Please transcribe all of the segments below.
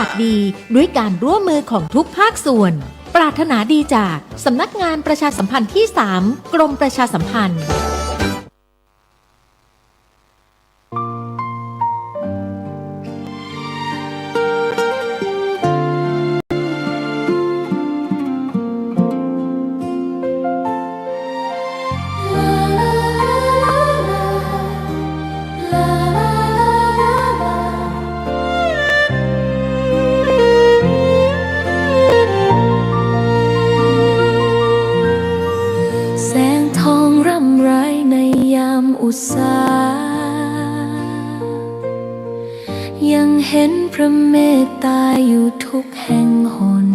ากดีด้วยการร่วมมือของทุกภาคส่วนปรารถนาดีจากสำนักงานประชาสัมพันธ์ที่ 3 กรมประชาสัมพันธ์อุตสายังเห็นพระเมตตาอยู่ทุกแห่งหน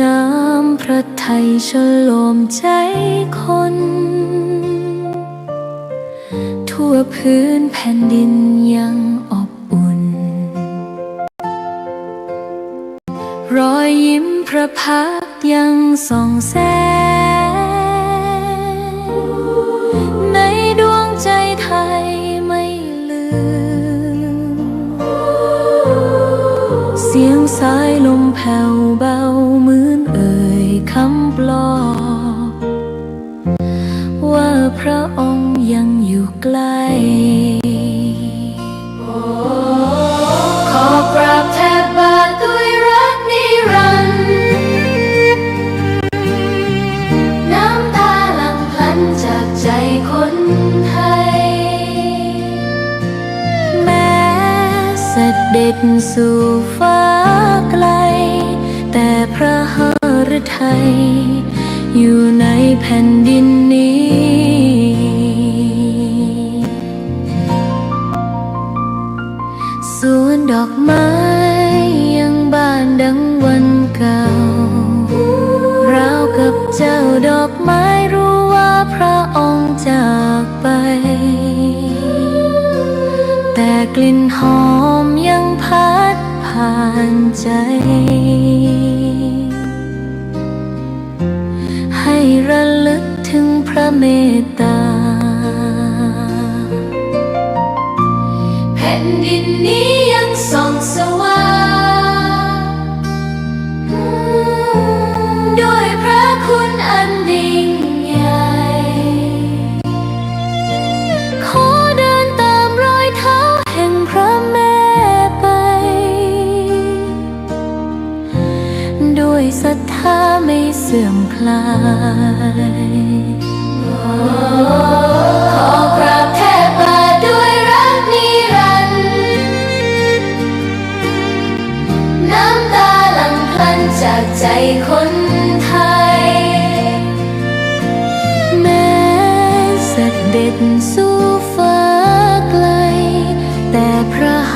น้ำพระทัยฉโลมใจคนทั่วพื้นแผ่นดินยังอบอุ่นรอยยิ้มพระพักตร์ยังส่องแสงในดวงใจไทยไม่ลืมเสียงสายลมแผ่วเบาเหมือนเอ่ยคำปลอบว่าพระองค์ยังอยู่ใกล้ขอกราบแทบบาทด้วยรักนิรันดร์น้ำตาหลั่งพลันจากใจคนไทยแม้เสด็จสู่ฟ้าไกลแต่พระหฤทัยอยู่ในแผ่นดินนี้สวนดอกไม้ยังบานดังวันเก่าราวกับเจ้าดอกไม้รู้ว่าพระองค์จากไปแต่กลิ่นหอมยังพัดผ่านใจให้ระลึกถึงพระเมตตาแผ่นดินนี้ยังส่องสว่างด้วยพระคุณอันยิ่งใหญ่ขอเดินตามรอยเท้าแห่งพระแม่ไปด้วยศรัทธาไม่เสื่อมคลายขอกราบแทบบาทด้วยรักนิรันดร์น้ำตาหลั่งพลันจากใจคนไทยแม้เสด็จสู่ฟ้าไกลแต่พระห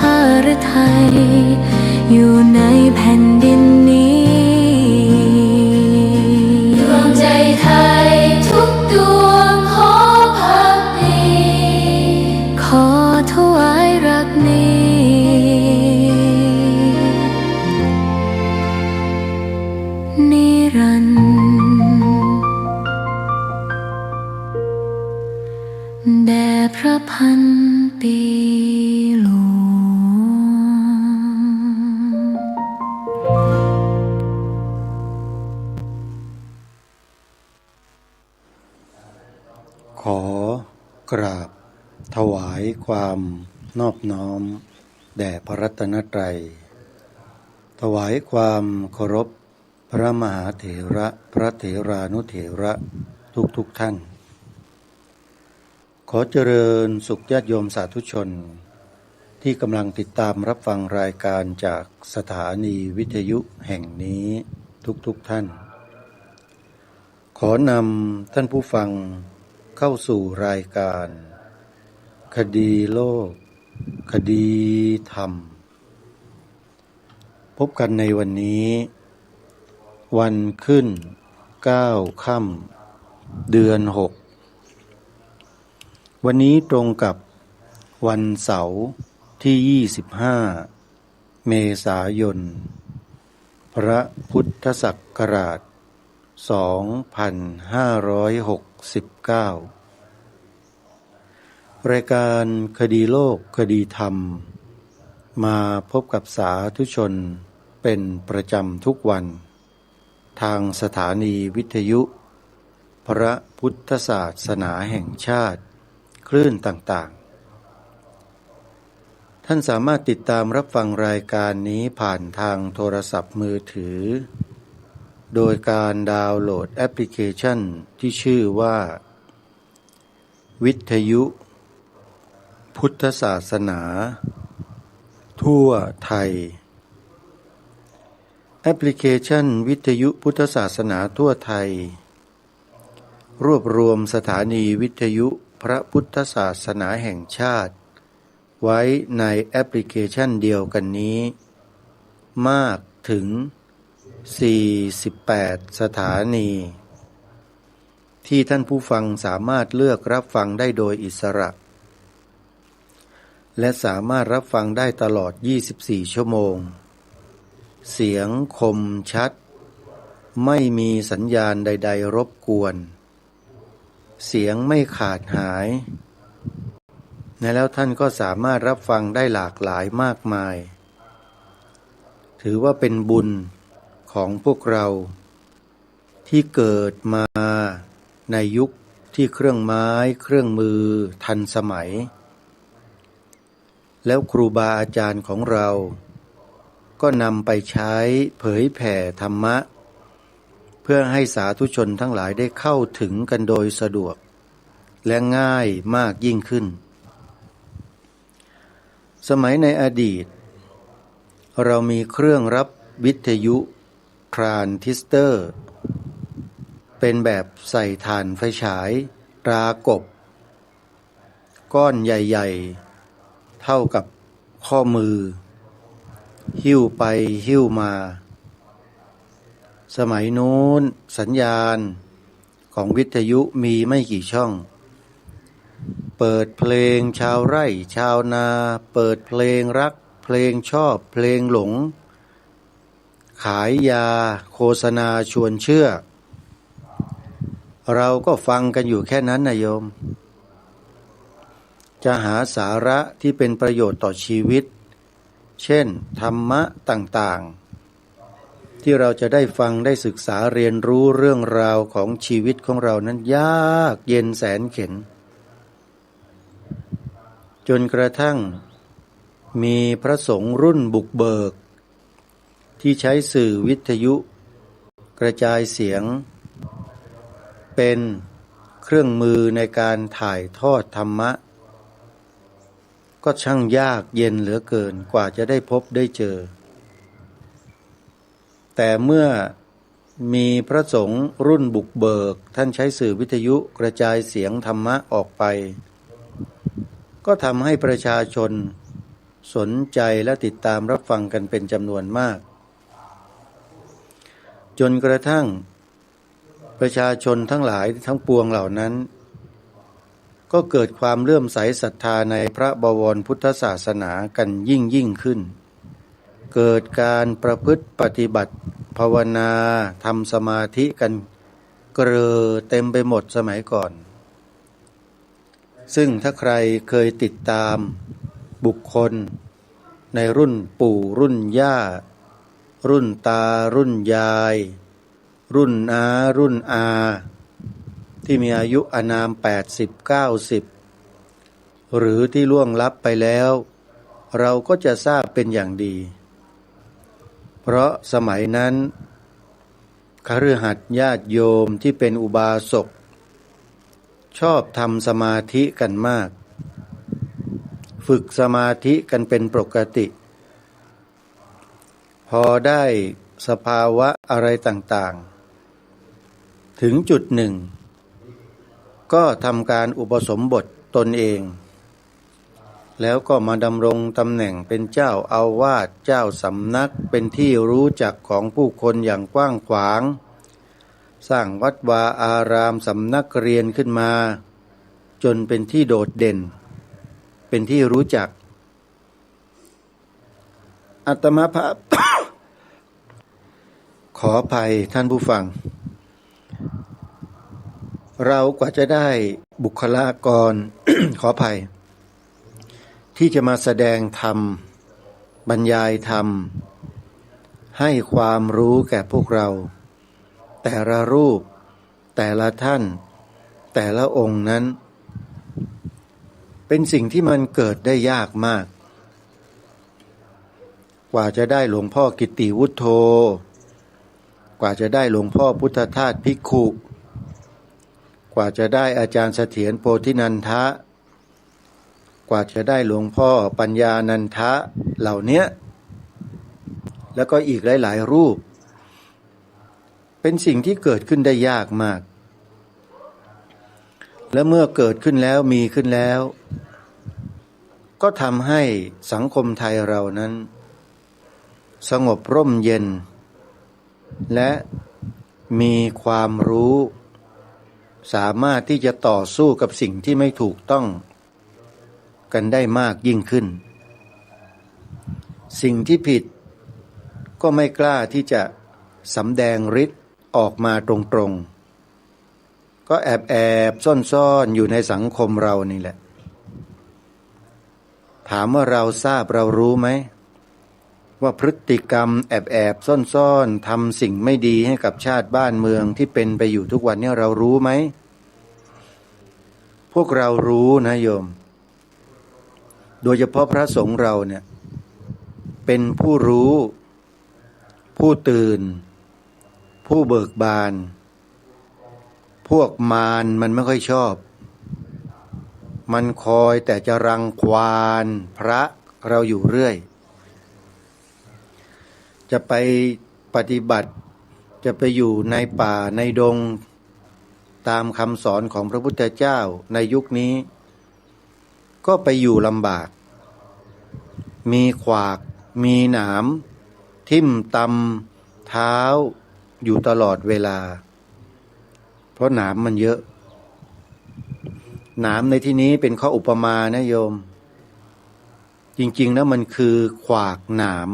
ฤทัยอยู่ในแผ่นดินนี้ดวงใจไทยทุกดวงขอพักดีขอถวายรักนี้นิรันดร์แด่พระพันปีหลวงขอกราบถวายความนอบน้อมแด่พระรัตนตรัยถวายความเคารพพระมหาเถระพระเถรานุเถระทุกท่าน ขอเจริญสุขญาติโยมสาธุชนที่กำลังติดตามรับฟังรายการจากสถานีวิทยุแห่งนี้ทุกท่าน ขอนำท่านผู้ฟังเข้าสู่รายการคดีโลกคดีธรรมพบกันในวันนี้วันขึ้น9 ค่ำเดือน6วันนี้ตรงกับวันเสาร์ที่25เมษายนพระพุทธศักราช2569รายการคดีโลกคดีธรรม มาพบกับสาธุชนเป็นประจำทุกวันทางสถานีวิทยุพระพุทธศาสนาแห่งชาติคลื่นต่างๆท่านสามารถติดตามรับฟังรายการนี้ผ่านทางโทรศัพท์มือถือโดยการดาวน์โหลดแอปพลิเคชันที่ชื่อว่าวิทยุพุทธศาสนาทั่วไทยแอปพลิเคชันวิทยุพุทธศาสนาทั่วไทยรวบรวมสถานีวิทยุพระพุทธศาสนาแห่งชาติไว้ในแอปพลิเคชันเดียวกันนี้มากถึง48สถานีที่ท่านผู้ฟังสามารถเลือกรับฟังได้โดยอิสระและสามารถรับฟังได้ตลอด24ชั่วโมงเสียงคมชัดไม่มีสัญญาณใดๆรบกวนเสียงไม่ขาดหายแล้วท่านก็สามารถรับฟังได้หลากหลายมากมายถือว่าเป็นบุญของพวกเราที่เกิดมาในยุคที่เครื่องไม้เครื่องมือทันสมัยแล้วครูบาอาจารย์ของเราก็นำไปใช้เผยแผ่ธรรมะเพื่อให้สาธุชนทั้งหลายได้เข้าถึงกันโดยสะดวกและง่ายมากยิ่งขึ้นสมัยในอดีตเรามีเครื่องรับวิทยุทรานซิสเตอร์เป็นแบบใส่ถ่านไฟฉายตรากบก้อนใหญ่ๆเท่ากับข้อมือหิ้วไปหิ้วมาสมัยนู้นสัญญาณของวิทยุมีไม่กี่ช่องเปิดเพลงชาวไร่ชาวนาเปิดเพลงรักเพลงชอบเพลงหลงขายยาโฆษณาชวนเชื่อเราก็ฟังกันอยู่แค่นั้นนะโยมจะหาสาระที่เป็นประโยชน์ต่อชีวิตเช่นธรรมะต่างๆที่เราจะได้ฟังได้ศึกษาเรียนรู้เรื่องราวของชีวิตของเรานั้นยากเย็นแสนเข็ญจนกระทั่งมีพระสงฆ์รุ่นบุกเบิกที่ใช้สื่อวิทยุกระจายเสียงเป็นเครื่องมือในการถ่ายทอดธรรมะก็ช่างยากเย็นเหลือเกินกว่าจะได้พบได้เจอแต่เมื่อมีพระสงฆ์รุ่นบุกเบิกท่านใช้สื่อวิทยุกระจายเสียงธรรมะออกไปก็ทำให้ประชาชนสนใจและติดตามรับฟังกันเป็นจำนวนมากจนกระทั่งประชาชนทั้งหลายทั้งปวงเหล่านั้นก็เกิดความเลื่อมใสศรัทธาในพระบวรพุทธศาสนากันยิ่งขึ้นเกิดการประพฤติปฏิบัติภาวนาทำสมาธิกันเกรอเต็มไปหมดสมัยก่อนซึ่งถ้าใครเคยติดตามบุคคลในรุ่นปู่รุ่นย่ารุ่นตารุ่นยายรุ่นน้ารุ่นอาที่มีอายุอานาม80-90หรือที่ล่วงลับไปแล้วเราก็จะทราบเป็นอย่างดีเพราะสมัยนั้นคฤหัสถ์ญาติโยมที่เป็นอุบาสกชอบทำสมาธิกันมากฝึกสมาธิกันเป็นปกติพอได้สภาวะอะไรต่างๆถึงจุดหนึ่งก็ทำการอุปสมบทตนเองแล้วก็มาดำรงตำแหน่งเป็นเจ้าอาวาสเจ้าสำนักเป็นที่รู้จักของผู้คนอย่างกว้างขวางสร้างวัดวาอารามสำนักเรียนขึ้นมาจนเป็นที่โดดเด่นเป็นที่รู้จักอาตมาภาพ ขออภัยท่านผู้ฟังเรากว่าจะได้บุคลากร ขออภัยที่จะมาแสดงธรรม บรรยายธรรมให้ความรู้แก่พวกเราแต่ละรูปแต่ละท่านแต่ละองค์นั้นเป็นสิ่งที่มันเกิดได้ยากมากกว่าจะได้หลวงพ่อกิตติวุฒโธกว่าจะได้หลวงพ่อพุทธทาสภิกขุกว่าจะได้อาจารย์เสถียรโพธินันทะกว่าจะได้หลวงพ่อปัญญานันทะเหล่านี้แล้วก็อีกหลายๆรูปเป็นสิ่งที่เกิดขึ้นได้ยากมากและเมื่อเกิดขึ้นแล้วมีขึ้นแล้วก็ทำให้สังคมไทยเรานั้นสงบร่มเย็นและมีความรู้สามารถที่จะต่อสู้กับสิ่งที่ไม่ถูกต้องกันได้มากยิ่งขึ้นสิ่งที่ผิดก็ไม่กล้าที่จะสำแดงฤทธิ์ออกมาตรงๆก็แอบซ่อนอยู่ในสังคมเรานี่แหละถามว่าเราทราบเรารู้ไหมว่าพฤติกรรมแอบซ่อนทำสิ่งไม่ดีให้กับชาติบ้านเมืองที่เป็นไปอยู่ทุกวันนี้เรารู้ไหมพวกเรารู้นะโยมโดยเฉพาะพระสงฆ์เราเนี่ยเป็นผู้รู้ผู้ตื่นผู้เบิกบานพวกมารมันไม่ค่อยชอบมันคอยแต่จะรังควานพระเราอยู่เรื่อยจะไปปฏิบัติจะไปอยู่ในป่าในดงตามคำสอนของพระพุทธเจ้าในยุคนี้ก็ไปอยู่ลำบากมีขวากมีหนามทิ่มตำเท้าอยู่ตลอดเวลาเพราะหนามมันเยอะหนามในที่นี้เป็นข้ออุปมานะโยมจริงๆแล้วมันคือขวากหนาม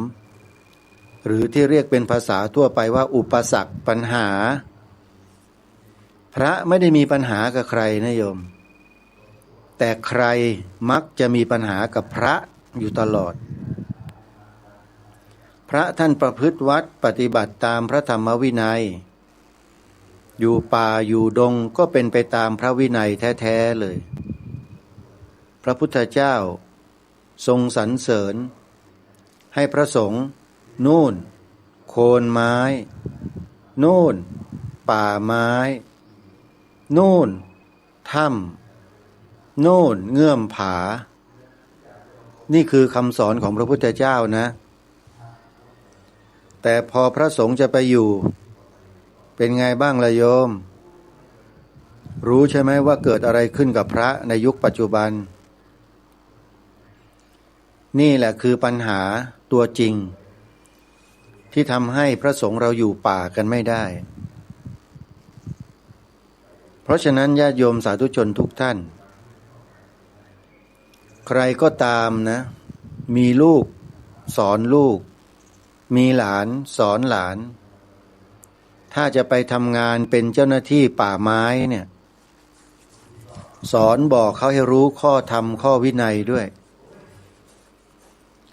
หรือที่เรียกเป็นภาษาทั่วไปว่าอุปสรรคปัญหาพระไม่ได้มีปัญหากับใครนะโยมแต่ใครมักจะมีปัญหากับพระอยู่ตลอดพระท่านประพฤติวัดปฏิบัติตามพระธรรมวินัยอยู่ป่าอยู่ดงก็เป็นไปตามพระวินัยแท้ๆเลยพระพุทธเจ้าทรงสรรเสริญให้พระสงฆ์นู่นโคนไม้นู่นป่าไม้นู่นถ้ำนู่นเงื่อมผานี่คือคำสอนของพระพุทธเจ้านะแต่พอพระสงฆ์จะไปอยู่เป็นไงบ้างล่ะโยมรู้ใช่ไหมว่าเกิดอะไรขึ้นกับพระในยุคปัจจุบันนี่แหละคือปัญหาตัวจริงที่ทำให้พระสงฆ์เราอยู่ป่ากันไม่ได้เพราะฉะนั้นญาติโยมสาธุชนทุกท่านใครก็ตามนะมีลูกสอนลูกมีหลานสอนหลานถ้าจะไปทำงานเป็นเจ้าหน้าที่ป่าไม้เนี่ยสอนบอกเขาให้รู้ข้อธรรมข้อวินัยด้วย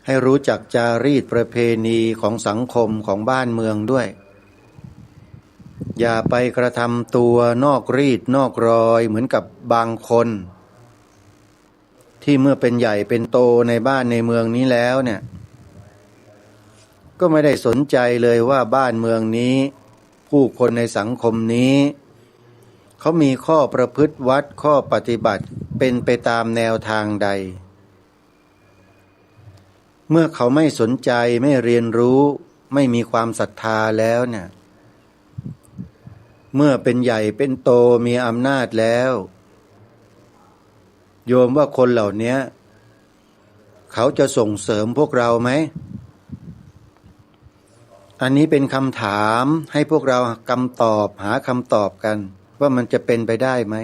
ให้รู้จักจารีตประเพณีของสังคมของบ้านเมืองด้วยอย่าไปกระทำตัวนอกรีดนอกรอยเหมือนกับบางคนที่เมื่อเป็นใหญ่เป็นโตในบ้านในเมืองนี้แล้วเนี่ยก็ไม่ได้สนใจเลยว่าบ้านเมืองนี้ผู้คนในสังคมนี้เขามีข้อประพฤติวัดข้อปฏิบัติเป็นไปตามแนวทางใดเมื่อเขาไม่สนใจไม่เรียนรู้ไม่มีความศรัทธาแล้วเนี่ยเมื่อเป็นใหญ่เป็นโตมีอำนาจแล้วโยมว่าคนเหล่านี้เขาจะส่งเสริมพวกเราไหมอันนี้เป็นคำถามให้พวกเราหาคำตอบกันว่ามันจะเป็นไปได้ไหม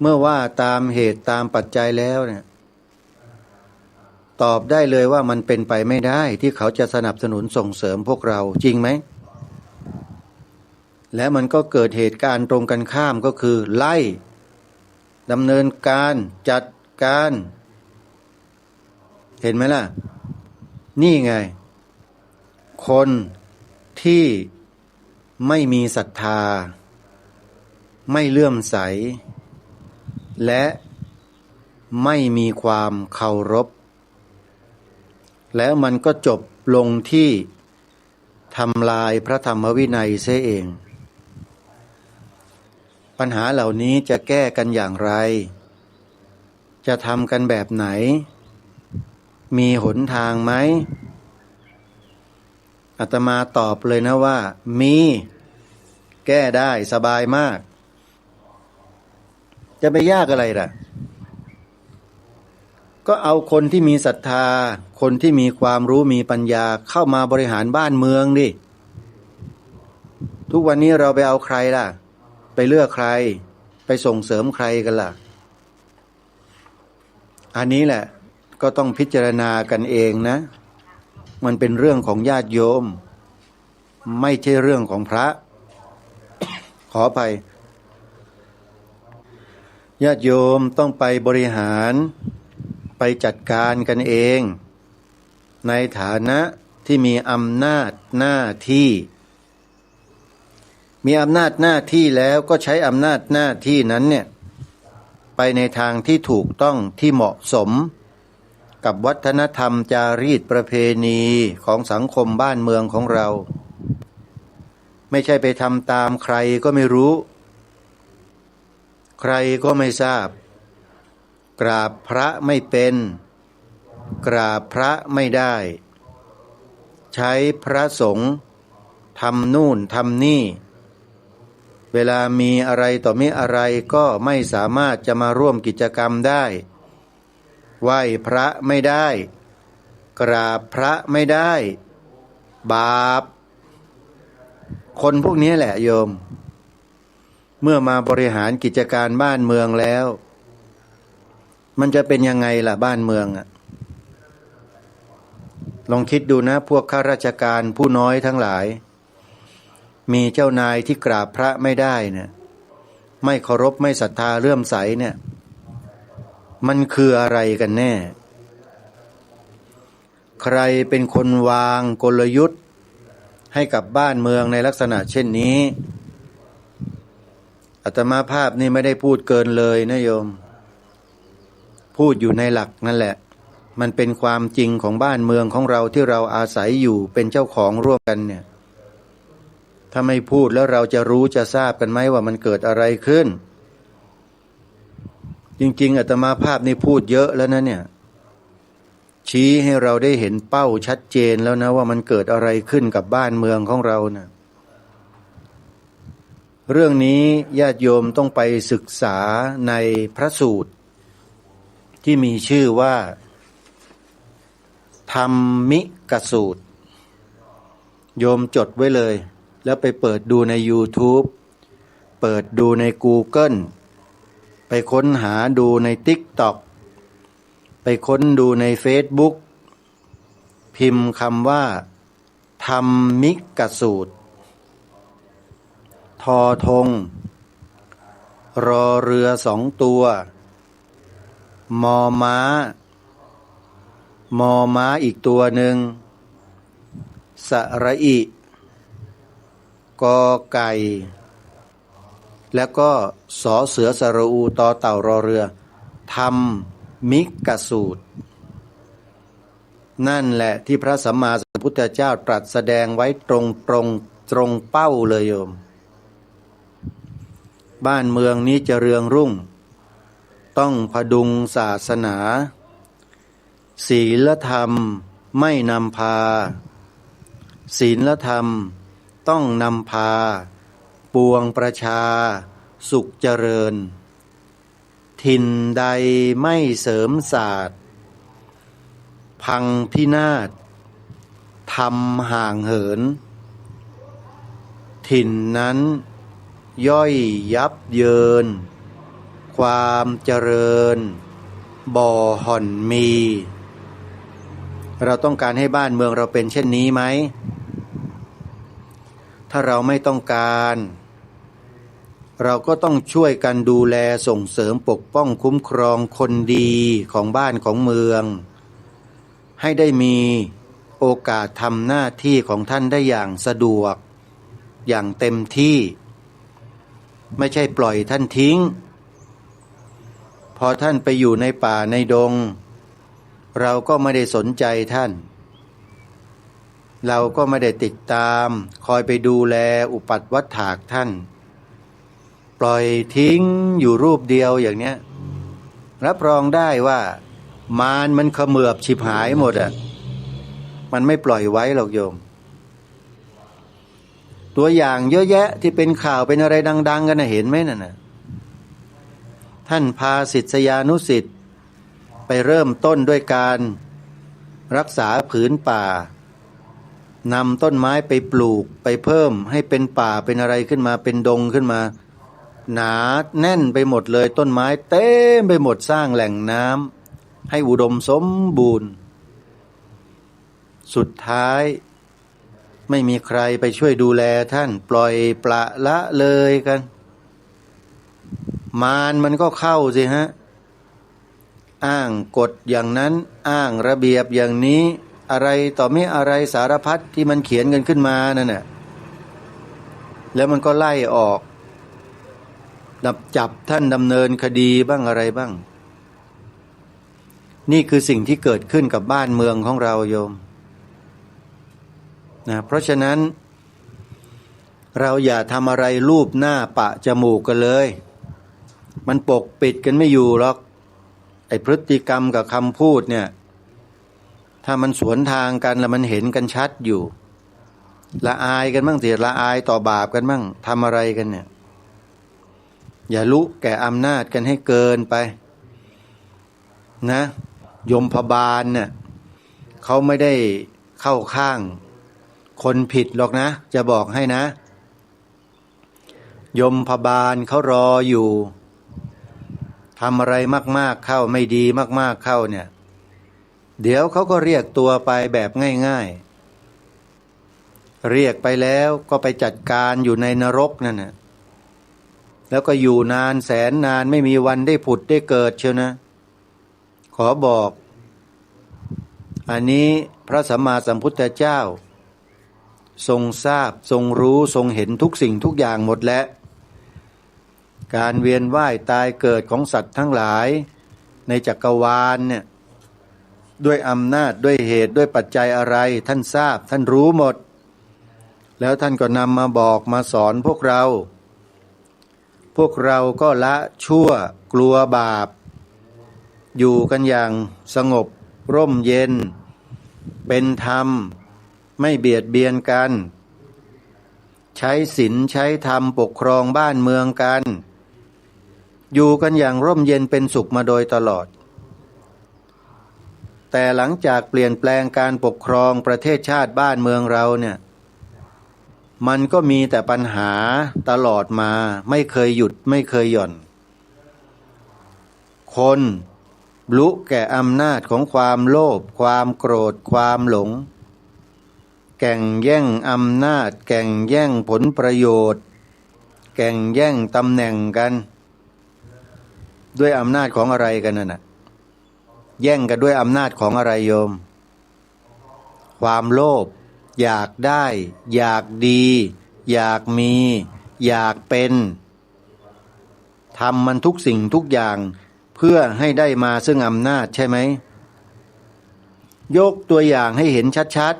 เมื่อว่าตามเหตุตามปัจจัยแล้วเนี่ยตอบได้เลยว่ามันเป็นไปไม่ได้ที่เขาจะสนับสนุนส่งเสริมพวกเราจริงไหมและมันก็เกิดเหตุการณ์ตรงกันข้ามก็คือไล่ดำเนินการจัดการ เห็นไหมล่ะนี่ไงคนที่ไม่มีศรัทธาไม่เลื่อมใสและไม่มีความเคารพแล้วมันก็จบลงที่ทำลายพระธรรมวินัยเสียเองปัญหาเหล่านี้จะแก้กันอย่างไรจะทำกันแบบไหนมีหนทางไหมอาตมาตอบเลยนะว่ามีแก้ได้สบายมากจะไปยากอะไรล่ะก็เอาคนที่มีศรัทธาคนที่มีความรู้มีปัญญาเข้ามาบริหารบ้านเมืองดิทุกวันนี้เราไปเอาใครล่ะไปเลือกใครไปส่งเสริมใครกันล่ะอันนี้แหละก็ต้องพิจารณากันเองนะมันเป็นเรื่องของญาติโยมไม่ใช่เรื่องของพระ ขออภัยญาติโยมต้องไปบริหารไปจัดการกันเองในฐานะที่มีอำนาจหน้าที่มีอำนาจหน้าที่แล้วก็ใช้อำนาจหน้าที่นั้นเนี่ยไปในทางที่ถูกต้องที่เหมาะสมกับวัฒนธรรมจารีตประเพณีของสังคมบ้านเมืองของเราไม่ใช่ไปทำตามใครก็ไม่รู้ใครก็ไม่ทราบกราบพระไม่เป็นกราบพระไม่ได้ใช้พระสงฆ์ทำนู่นทำนี่เวลามีอะไรต่อมีอะไรก็ไม่สามารถจะมาร่วมกิจกรรมได้ไหว้พระไม่ได้กราบพระไม่ได้บาปคนพวกนี้แหละโยมเมื่อมาบริหารกิจการบ้านเมืองแล้วมันจะเป็นยังไงล่ะบ้านเมืองอ่ะลองคิดดูนะพวกข้าราชการผู้น้อยทั้งหลายมีเจ้านายที่กราบพระไม่ได้เนี่ยไม่เคารพไม่ศรัทธาเลื่อมใสเนี่ยมันคืออะไรกันแน่ใครเป็นคนวางกลยุทธ์ให้กับบ้านเมืองในลักษณะเช่นนี้อาตมาภาพนี่ไม่ได้พูดเกินเลยนะโยมพูดอยู่ในหลักนั่นแหละมันเป็นความจริงของบ้านเมืองของเราที่เราอาศัยอยู่เป็นเจ้าของร่วมกันเนี่ยถ้าไม่พูดแล้วเราจะรู้จะทราบกันไหมว่ามันเกิดอะไรขึ้นจริงๆอาตมาภาพนี่พูดเยอะแล้วนะเนี่ยชี้ให้เราได้เห็นเป้าชัดเจนแล้วนะว่ามันเกิดอะไรขึ้นกับบ้านเมืองของเรานะเรื่องนี้ญาติโยมต้องไปศึกษาในพระสูตรที่มีชื่อว่าธรรมิกสูตรโยมจดไว้เลยแล้วไปเปิดดูใน YouTube เปิดดูใน Google ไปค้นหาดูใน TikTok ไปค้นดูใน Facebook พิมพ์คำว่าธรรมิกสูตรทอธงรอเรือสองตัวมอม้าอีกตัวหนึ่งสระอิกอไก่แล้วก็สอเสือสระอูตอเต่ารอเรือธรรมิกสูตรนั่นแหละที่พระสัมมาสัมพุทธเจ้าตรัสแสดงไว้ตรงเป้าเลยโยมบ้านเมืองนี้จะเรืองรุ่งต้องพดุงศาสนาศีลธรรมไม่นำพาศีลธรรมต้องนำพาปวงประชาสุขเจริญถิ่นใดไม่เสริมศาสตร์พังพินาศทำห่างเหินถิ่นนั้นย่อยยับเยินความเจริญบ่อห่อนมีเราต้องการให้บ้านเมืองเราเป็นเช่นนี้ไหมถ้าเราไม่ต้องการเราก็ต้องช่วยกันดูแลส่งเสริมปกป้องคุ้มครองคนดีของบ้านของเมือง ให้ได้มีโอกาสทำหน้าที่ของท่านได้อย่างสะดวกอย่างเต็มที่ไม่ใช่ปล่อยท่านทิ้งพอท่านไปอยู่ในป่าในดงเราก็ไม่ได้สนใจท่านเราก็ไม่ได้ติดตามคอยไปดูแลอุปัฏฐัตถากท่านปล่อยทิ้งอยู่รูปเดียวอย่างเนี้ยรับรองได้ว่ามารมันเขมือบฉิบหายหมดอ่ะมันไม่ปล่อยไว้หรอกโยมตัวอย่างเยอะแยะที่เป็นข่าวเป็นอะไรดังๆกันนะเห็นไหมนั่นน่ะท่านพาศิษยานุศิษย์ไปเริ่มต้นด้วยการรักษาผืนป่านำต้นไม้ไปปลูกไปเพิ่มให้เป็นป่าเป็นอะไรขึ้นมาเป็นดงขึ้นมาหนาแน่นไปหมดเลยต้นไม้เต็มไปหมดสร้างแหล่งน้ำให้อุดมสมบูรณ์สุดท้ายไม่มีใครไปช่วยดูแลท่านปล่อยปละละเลยกันมารมันก็เข้าสิฮะอ้างกฎอย่างนั้นอ้างระเบียบอย่างนี้อะไรต่อไม่อะไรสารพัดที่มันเขียนกันขึ้นมานั่นน่ะแล้วมันก็ไล่ออกจับท่านดำเนินคดีบ้างอะไรบ้างนี่คือสิ่งที่เกิดขึ้นกับบ้านเมืองของเราโยมนะเพราะฉะนั้นเราอย่าทำอะไรรูปหน้าปะจมูกกันเลยมันปกปิดกันไม่อยู่หรอกไอ้พฤติกรรมกับคำพูดเนี่ยถ้ามันสวนทางกันแล้วมันเห็นกันชัดอยู่ละอายกันบ้างสิละอายต่อบาปกันบ้างทำอะไรกันเนี่ยอย่าลุแก่อำนาจกันให้เกินไปนะยมพบาลเนี่ยเขาไม่ได้เข้าข้างคนผิดหรอกนะจะบอกให้นะยมพบาลเขารออยู่ทำอะไรมากๆเข้าไม่ดีมากๆเข้าเนี่ยเดี๋ยวเขาก็เรียกตัวไปแบบง่ายๆเรียกไปแล้วก็ไปจัดการอยู่ในนรกนั่นน่ะแล้วก็อยู่นานแสนนานไม่มีวันได้ผุดได้เกิดเชียวนะขอบอกอันนี้พระสัมมาสัมพุทธเจ้าทรงทราบทรงรู้ทรงเห็นทุกสิ่งทุกอย่างหมดแล้วการเวียนว่ายตายเกิดของสัตว์ทั้งหลายในจักรวาลเนี่ยด้วยอำนาจด้วยเหตุด้วยปัจจัยอะไรท่านทราบท่านรู้หมดแล้วท่านก็นำมาบอกมาสอนพวกเราก็ละชั่วกลัวบาปอยู่กันอย่างสงบร่มเย็นเป็นธรรมไม่เบียดเบียนกันใช้ศีลใช้ธรรมปกครองบ้านเมืองกันอยู่กันอย่างร่มเย็นเป็นสุขมาโดยตลอดแต่หลังจากเปลี่ยนแปลงการปกครองประเทศชาติบ้านเมืองเราเนี่ยมันก็มีแต่ปัญหาตลอดมาไม่เคยหยุดไม่เคยหย่อนคนลุแก่อำนาจของความโลภความโกรธความหลงแก่งแย่งอำนาจแก่งแย่งผลประโยชน์แก่งแย่งตำแหน่งกันด้วยอำนาจของอะไรกันน่ะแย่งกันด้วยอำนาจของอะไรโยมความโลภอยากได้อยากดีอยากมีอยากเป็นทำมันทุกสิ่งทุกอย่างเพื่อให้ได้มาซึ่งอำนาจใช่ไหมยกตัวอย่างให้เห็นชัด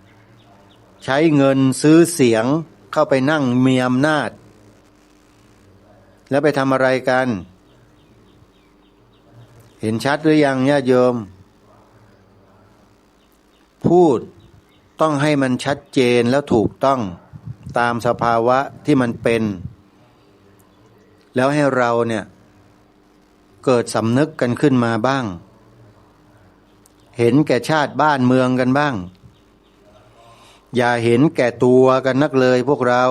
ๆใช้เงินซื้อเสียงเข้าไปนั่งมีอำนาจแล้วไปทำอะไรกันเห็นชัดหรือยังญาติโยมพูดต้องให้มันชัดเจนแล้วถูกต้องตามสภาวะที่มันเป็นแล้วให้เราเนี่ยเกิดสำนึกกันขึ้นมาบ้างเห็นแก่ชาติบ้านเมืองกันบ้างอย่าเห็นแก่ตัวกันนักเลยพวกเรา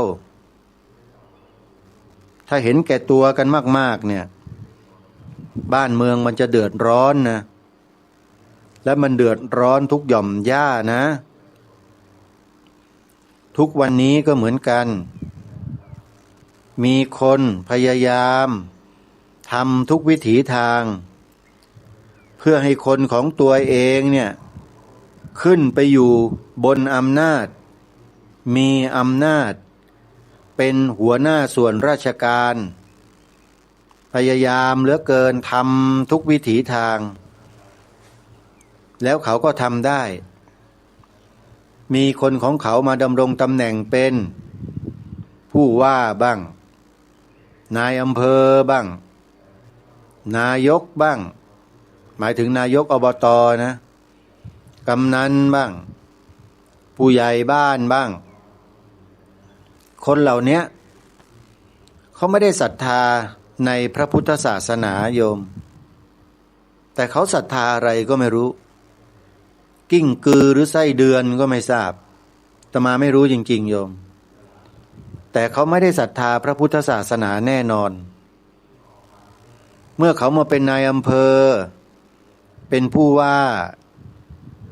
ถ้าเห็นแก่ตัวกันมากๆเนี่ยบ้านเมืองมันจะเดือดร้อนนะและมันเดือดร้อนทุกหย่อมหญ้านะทุกวันนี้ก็เหมือนกันมีคนพยายามทำทุกวิถีทางเพื่อให้คนของตัวเองเนี่ย ขึ้นไปอยู่บนอำนาจมีอำนาจเป็นหัวหน้าส่วนราชการพยายามเหลือเกินทำทุกวิถีทางแล้วเขาก็ทำได้มีคนของเขามาดำรงตำแหน่งเป็นผู้ว่าบ้างนายอำเภอบ้างนายกบ้างหมายถึงนายกอบต.นะกำนันบ้างผู้ใหญ่บ้านบ้างคนเหล่านี้เขาไม่ได้ศรัทธาในพระพุทธศาสนาโยมแต่เขาศรัทธาอะไรก็ไม่รู้กิ้งกือหรือไส้เดือนก็ไม่ทราบอาตมาไม่รู้จริงๆโยมแต่เขาไม่ได้ศรัทธาพระพุทธศาสนาแน่นอนเมื่อเขามาเป็นนายอำเภอเป็นผู้ว่า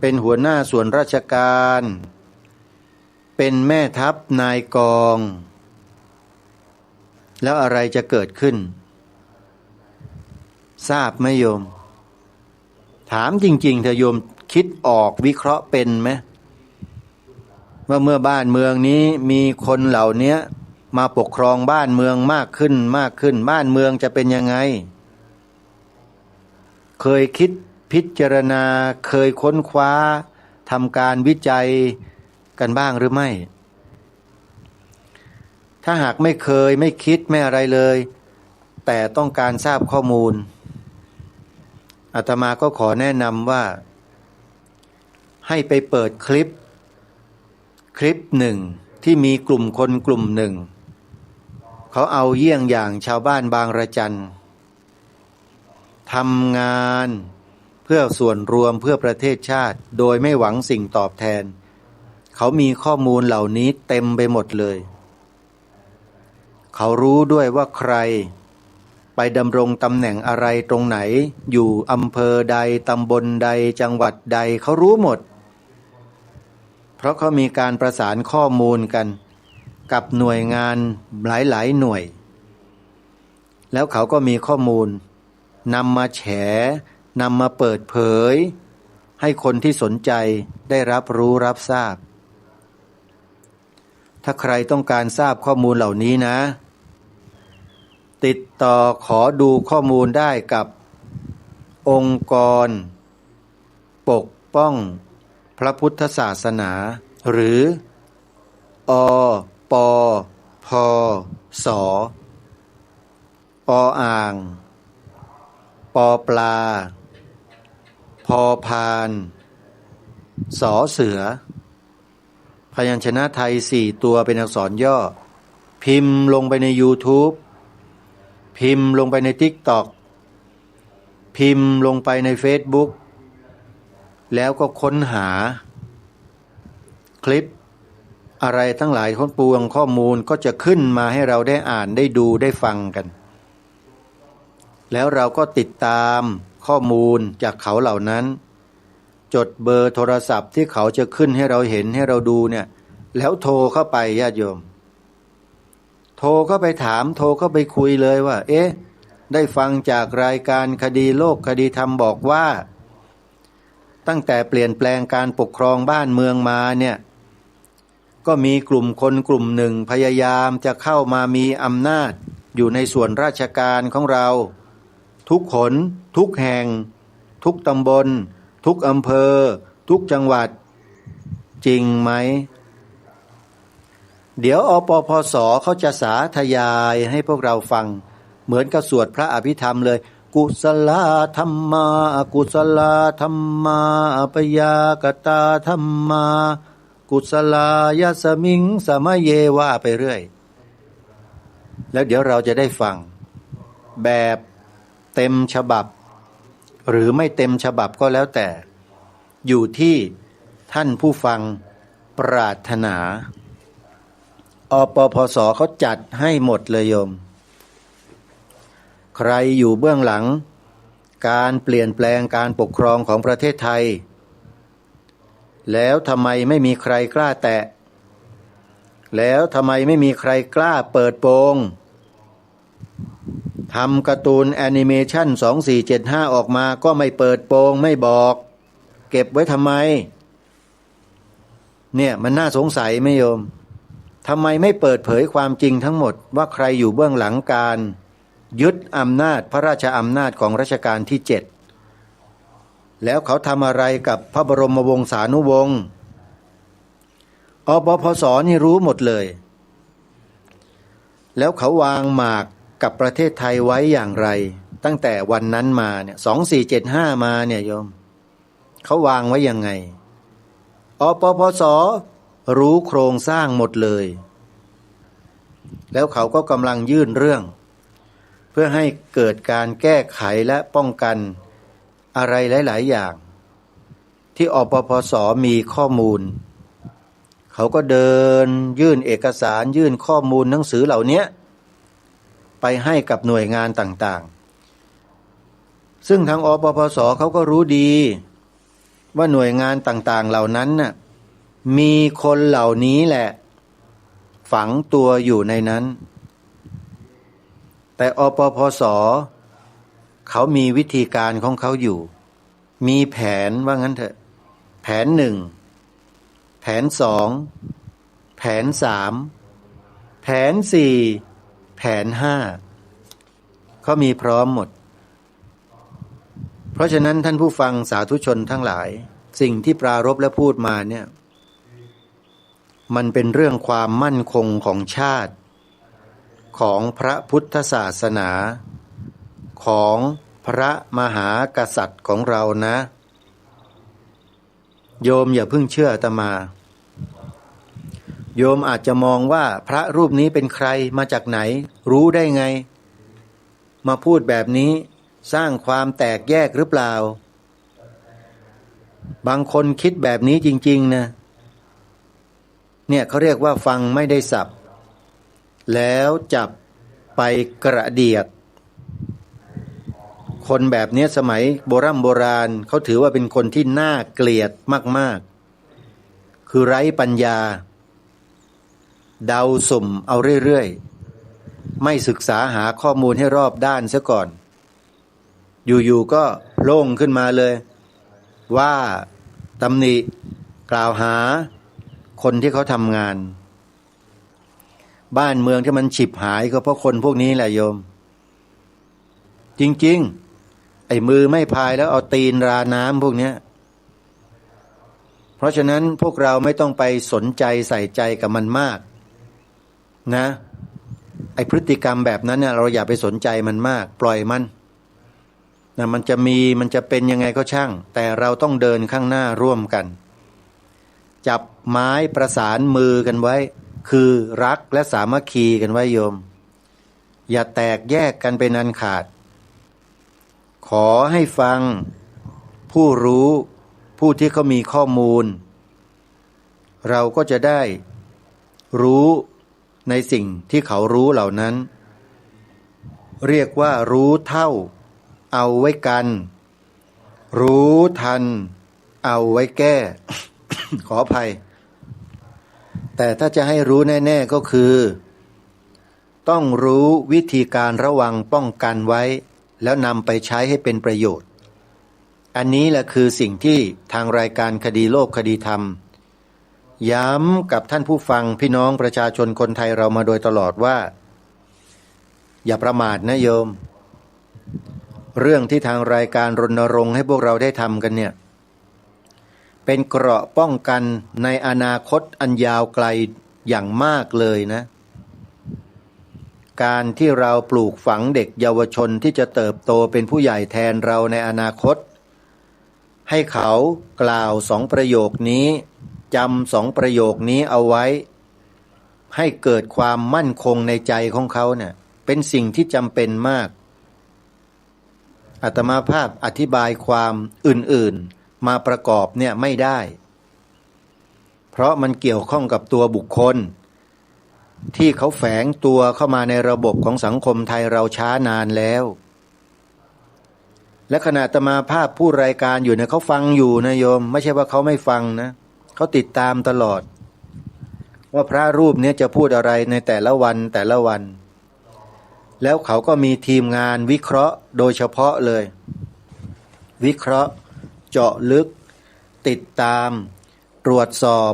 เป็นหัวหน้าส่วนราชการเป็นแม่ทัพนายกองแล้วอะไรจะเกิดขึ้นทราบไหมโยมถามจริงๆเธอโยมคิดออกวิเคราะห์เป็นไหมว่าเมื่อบ้านเมืองนี้มีคนเหล่านี้มาปกครองบ้านเมืองมากขึ้นบ้านเมืองจะเป็นยังไงเคยคิดพิจารณาเคยค้นคว้าทำการวิจัยกันบ้างหรือไม่ถ้าหากไม่เคยไม่คิดไม่อะไรเลยแต่ต้องการทราบข้อมูลอาตมาก็ขอแนะนำว่าให้ไปเปิดคลิปหนึ่งที่มีกลุ่มคนกลุ่มหนึ่งเขาเอาเยี่ยงอย่างชาวบ้านบางระจันทำงานเพื่อส่วนรวมเพื่อประเทศชาติโดยไม่หวังสิ่งตอบแทนเขามีข้อมูลเหล่านี้เต็มไปหมดเลยเขารู้ด้วยว่าใครไปดำรงตำแหน่งอะไรตรงไหนอยู่อำเภอใดตำบลใดจังหวัดใดเขารู้หมดเพราะเขามีการประสานข้อมูลกันกับหน่วยงานหลายๆหน่วยแล้วเขาก็มีข้อมูลนำมาแฉนำมาเปิดเผยให้คนที่สนใจได้รับรู้รับทราบถ้าใครต้องการทราบข้อมูลเหล่านี้นะติดต่อขอดูข้อมูลได้กับองค์กรปกป้องพระพุทธศาสนาหรืออปพสออ่างปปลาพพานสเสือพยัญชนะไทย4ตัวเป็นอักษรย่อพิมพ์ลงไปใน YouTube พิมพ์ลงไปใน TikTok พิมพ์ลงไปใน Facebook แล้วก็ค้นหาคลิปอะไรทั้งหลายค้นปวงข้อมูลก็จะขึ้นมาให้เราได้อ่านได้ดูได้ฟังกันแล้วเราก็ติดตามข้อมูลจากเขาเหล่านั้นจดเบอร์โทรศัพท์ที่เขาจะขึ้นให้เราเห็นให้เราดูเนี่ยแล้วโทรเข้าไปญาติโยมโทรเข้าไปถามโทรเข้าไปคุยเลยว่าได้ฟังจากรายการคดีโลกคดีธรรมบอกว่าตั้งแต่เปลี่ยนแปลงการปกครองบ้านเมืองมาเนี่ยก็มีกลุ่มคนกลุ่มหนึ่งพยายามจะเข้ามามีอำนาจอยู่ในส่วนราชการของเราทุกหนทุกแห่งทุกตำบลทุกอำเภอทุกจังหวัดจริงไหมเดี๋ยวอปพสเขาจะสาธยายให้พวกเราฟังเหมือนกับสวดพระอภิธรรมเลยกุศลธรรมาอกุศลธรรมาปยากตาธรรมากุศลายสมิงสมะเยว่าไปเรื่อยแล้วเดี๋ยวเราจะได้ฟังแบบเต็มฉบับหรือไม่เต็มฉบับก็แล้วแต่อยู่ที่ท่านผู้ฟังปรารถนาอปพสเขาจัดให้หมดเลยโยมใครอยู่เบื้องหลังการเปลี่ยนแปลงการปกครองของประเทศไทยแล้วทำไมไม่มีใครกล้าแตะแล้วทำไมไม่มีใครกล้าเปิดโปงทำการ์ตูนแอนิเมชัน2475ออกมาก็ไม่เปิดโปงไม่บอกเก็บไว้ทำไม เนี่ยมันน่าสงสัยไหมโยมทำไมไม่เปิดเผยความจริงทั้งหมดว่าใครอยู่เบื้องหลังการยึดอำนาจพระราชอำนาจของรัชกาลที่7แล้วเขาทำอะไรกับพระบรมวงศานุวงศ์อปพส.นี่รู้หมดเลยแล้วเขาวางหมากกับประเทศไทยไว้อย่างไรตั้งแต่วันนั้นมาเนี่ย2475มาเนี่ยโยมเขาวางไว้ยังไงอปพส.รู้โครงสร้างหมดเลยแล้วเขาก็กำลังยื่นเรื่องเพื่อให้เกิดการแก้ไขและป้องกันอะไรหลายๆอย่างที่อปพส.มีข้อมูลเขาก็เดินยื่นเอกสารยื่นข้อมูลหนังสือเหล่านี้ไปให้กับหน่วยงานต่างๆซึ่งทางอปพส.เขาก็รู้ดีว่าหน่วยงานต่างๆเหล่านั้นน่ะมีคนเหล่านี้แหละฝังตัวอยู่ในนั้นแต่อปพส.เขามีวิธีการของเขาอยู่มีแผนว่างั้นเถอะแผน1แผน2แผน3แผน4แผน5เขามีพร้อมหมดเพราะฉะนั้นท่านผู้ฟังสาธุชนทั้งหลายสิ่งที่ปรารภและพูดมาเนี่ยมันเป็นเรื่องความมั่นคงของชาติของพระพุทธศาสนาของพระมหากษัตริย์ของเรานะโยมอย่าเพิ่งเชื่ออาตมาโยมอาจจะมองว่าพระรูปนี้เป็นใครมาจากไหนรู้ได้ไงมาพูดแบบนี้สร้างความแตกแยกหรือเปล่าบางคนคิดแบบนี้จริงๆนะเนี่ยเขาเรียกว่าฟังไม่ได้สับแล้วจับไปกระเดียดคนแบบนี้สมัยโบราณเขาถือว่าเป็นคนที่น่าเกลียดมากๆคือไร้ปัญญาเดาสุ่มเอาเรื่อยๆไม่ศึกษาหาข้อมูลให้รอบด้านซะก่อนอยู่ๆก็โล่งขึ้นมาเลยว่าตำหนิกล่าวหาคนที่เขาทำงานบ้านเมืองที่มันฉิบหายก็เพราะคนพวกนี้แหละโยมจริงๆไอ้มือไม่พายแล้วเอาตีนราน้ำพวกนี้เพราะฉะนั้นพวกเราไม่ต้องไปสนใจใส่ใจกับมันมากนะไอ้พฤติกรรมแบบนั้นเนี่ยเราอย่าไปสนใจมันมากปล่อยมันนะมันจะเป็นยังไงก็ช่างแต่เราต้องเดินข้างหน้าร่วมกันจับไม้ประสานมือกันไว้คือรักและสามัคคีกันไว้โยมอย่าแตกแยกกันเป็นอันขาดขอให้ฟังผู้รู้ผู้ที่เขามีข้อมูลเราก็จะได้รู้ในสิ่งที่เขารู้เหล่านั้นเรียกว่ารู้เท่าเอาไว้กันรู้ทันเอาไว้แก้ ขออภัยแต่ถ้าจะให้รู้แน่ๆก็คือต้องรู้วิธีการระวังป้องกันไว้แล้วนำไปใช้ให้เป็นประโยชน์อันนี้แหละคือสิ่งที่ทางรายการคดีโลกคดีธรรมย้ำกับท่านผู้ฟังพี่น้องประชาชนคนไทยเรามาโดยตลอดว่าอย่าประมาทนะโยมเรื่องที่ทางรายการรณรงค์ให้พวกเราได้ทำกันเนี่ยเป็นเกราะป้องกันในอนาคตอันยาวไกลอย่างมากเลยนะการที่เราปลูกฝังเด็กเยาวชนที่จะเติบโตเป็นผู้ใหญ่แทนเราในอนาคตให้เขากล่าว2ประโยคนี้จำ2ประโยคนี้เอาไว้ให้เกิดความมั่นคงในใจของเขาเนี่ยเป็นสิ่งที่จำเป็นมากอาตมาภาพอธิบายความอื่นๆมาประกอบเนี่ยไม่ได้เพราะมันเกี่ยวข้องกับตัวบุคคลที่เขาแฝงตัวเข้ามาในระบบของสังคมไทยเราช้านานแล้วและขณะอาตมาภาพผู้รายการอยู่เนี่ยเขาฟังอยู่นะโยมไม่ใช่ว่าเขาไม่ฟังนะเขาติดตามตลอดว่าพระรูปนี้จะพูดอะไรในแต่ละวันแล้วเขาก็มีทีมงานวิเคราะห์โดยเฉพาะเลยวิเคราะห์เจาะลึกติดตามตรวจสอบ